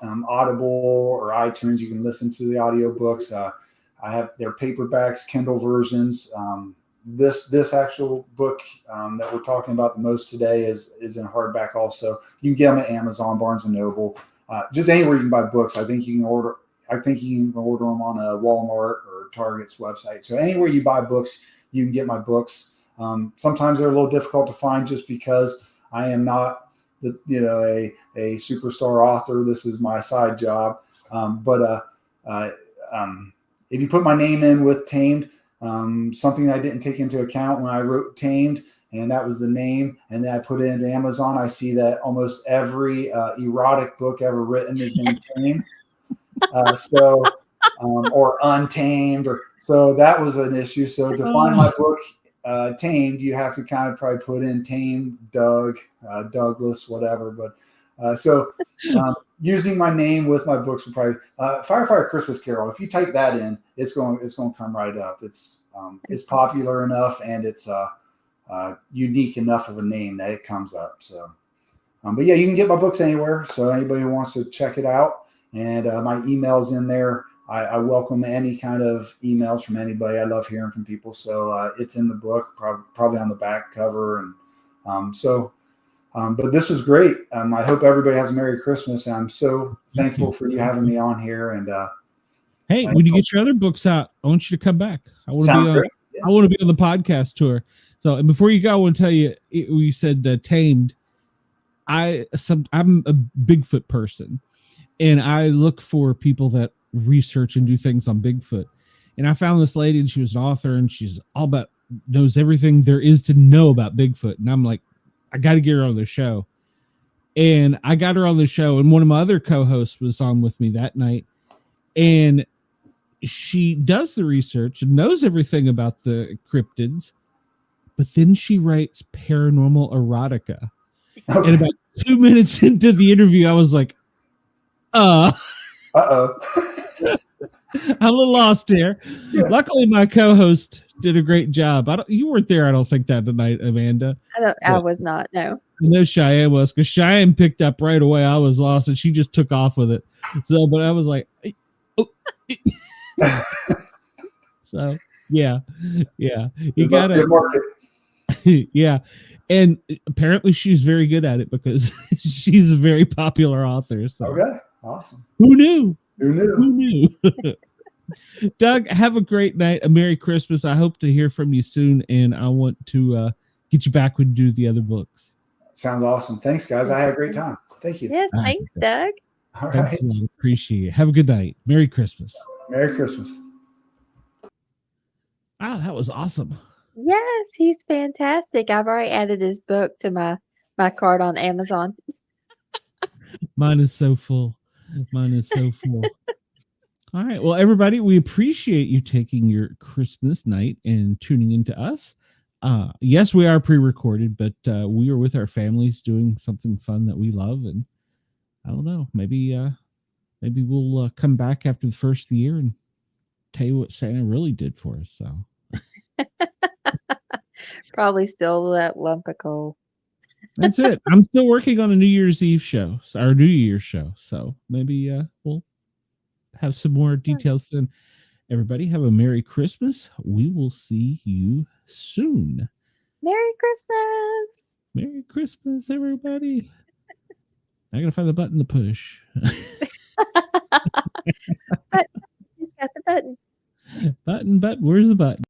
Audible or iTunes, you can listen to the audiobooks. I have their paperbacks, Kindle versions. This actual book that we're talking about the most today is in hardback also. You can get them at Amazon, Barnes and Noble, just anywhere you can buy books. I think you can order them on a Walmart or Target's website. So anywhere you buy books, you can get my books. Sometimes they're a little difficult to find just because I am not a superstar author. This is my side job. But if you put my name in with Tamed, something I didn't take into account when I wrote Tamed, and that was the name, and then I put it into Amazon, I see that almost every erotic book ever written is named Tamed. Or Untamed, so that was an issue. So to find my book Tamed, you have to kind of probably put in Tamed, Doug, Douglas, whatever. But using my name with my books would probably Firefighter Christmas Carol. If you type that in, it's going to come right up. It's popular enough, and it's unique enough of a name that it comes up. So, but yeah, you can get my books anywhere. So anybody who wants to check it out. And my email's in there. I welcome any kind of emails from anybody. I love hearing from people. So it's in the book, probably on the back cover. And but this was great. I hope everybody has a Merry Christmas. And I'm so thankful for you having me on here. And hey, when you get your other books out, I want you to come back. I want to be on the podcast tour. So, and before you go, I want to tell you, you said Tamed. I'm a Bigfoot person. And I look for people that research and do things on Bigfoot. And I found this lady, and she was an author, and she's knows everything there is to know about Bigfoot. And I'm like, I got to get her on the show. And I got her on the show, and one of my other co-hosts was on with me that night. And she does the research and knows everything about the cryptids, but then she writes paranormal erotica. Okay. And about 2 minutes into the interview, I was like, uh-oh. I'm a little lost here. Yeah. Luckily, my co-host did a great job. You weren't there, I don't think, that night, Amanda. I was not, no. I know Cheyenne was, because Cheyenne picked up right away. I was lost, and she just took off with it. So, but I was like, oh. So, yeah. You got to. Yeah. And apparently she's very good at it because she's a very popular author. So. Okay. Awesome. Who knew? Doug, have a great night. A Merry Christmas. I hope to hear from you soon, and I want to get you back when you do the other books. Sounds awesome. Thanks, guys. I had a great time. Thank you. Yes, thanks, Doug. All right. Thanks a lot. Appreciate it. Have a good night. Merry Christmas. Merry Christmas. Wow, that was awesome. Yes, he's fantastic. I've already added his book to my cart on Amazon. Mine is so full. All right. Well, everybody, we appreciate you taking your Christmas night and tuning into us. Yes, we are pre-recorded, but we are with our families doing something fun that we love. And I don't know, maybe we'll come back after the first of the year and tell you what Santa really did for us. So probably still that lump of coal. That's it. I'm still working on a New Year's Eve show, our New Year's show. So maybe we'll have some more details then. Everybody have a Merry Christmas. We will see you soon. Merry Christmas. Merry Christmas, everybody. I gotta find the button to push. He's got the button. Button. Where's the button?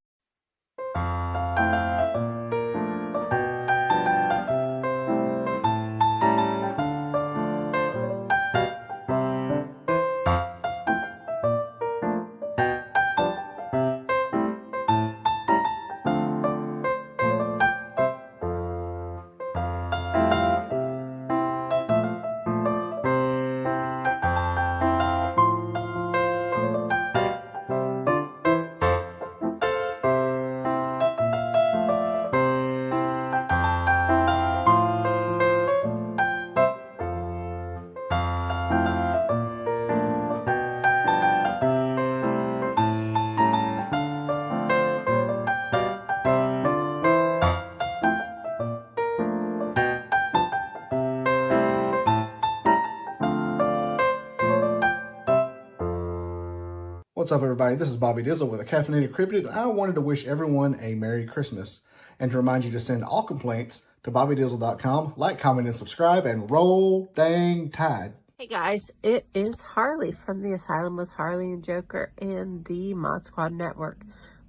What's up, everybody? This is Bobby Dizzle with a Caffeinated Cryptid, and I wanted to wish everyone a Merry Christmas and to remind you to send all complaints to bobbydizzle.com. Like, comment, and subscribe, and roll dang tide. Hey guys, it is Harley from the Asylum with Harley and Joker and the Mod Squad Network,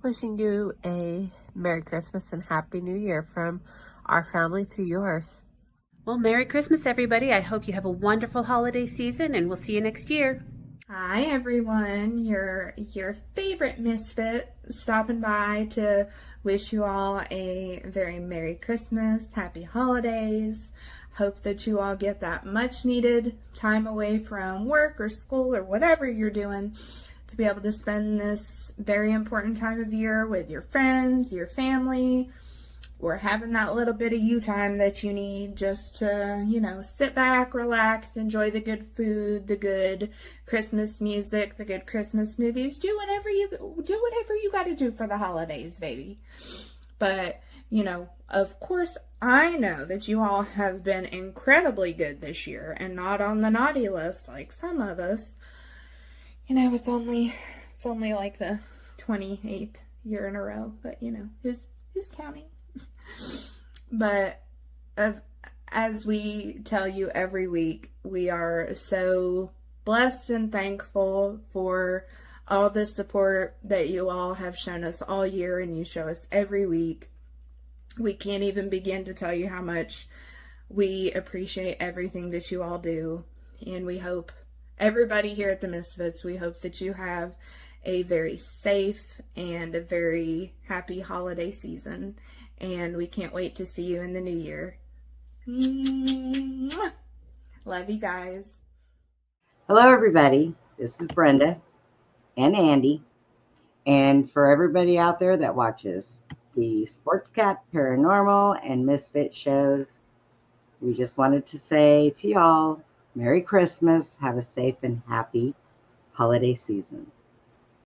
wishing you a Merry Christmas and Happy New Year from our family to yours. Well, Merry Christmas, everybody. I hope you have a wonderful holiday season, and we'll see you next year. Hi everyone, your favorite misfit stopping by to wish you all a very Merry Christmas, Happy Holidays. Hope that you all get that much needed time away from work or school or whatever you're doing to be able to spend this very important time of year with your friends, your family, or having that little bit of you time that you need just to, sit back, relax, enjoy the good food, the good Christmas music, the good Christmas movies. Do whatever you got to do for the holidays, baby. But, of course, I know that you all have been incredibly good this year and not on the naughty list like some of us. It's only like the 28th year in a row, but who's counting? But as we tell you every week, we are so blessed and thankful for all the support that you all have shown us all year and you show us every week. We can't even begin to tell you how much we appreciate everything that you all do. And we hope, everybody here at the Misfits, we hope that you have a very safe and a very happy holiday season. And we can't wait to see you in the new year. Mwah. Love you guys. Hello, everybody. This is Brenda and Andy. And for everybody out there that watches the Sports Cat, Paranormal, and Misfit shows, we just wanted to say to y'all, Merry Christmas. Have a safe and happy holiday season.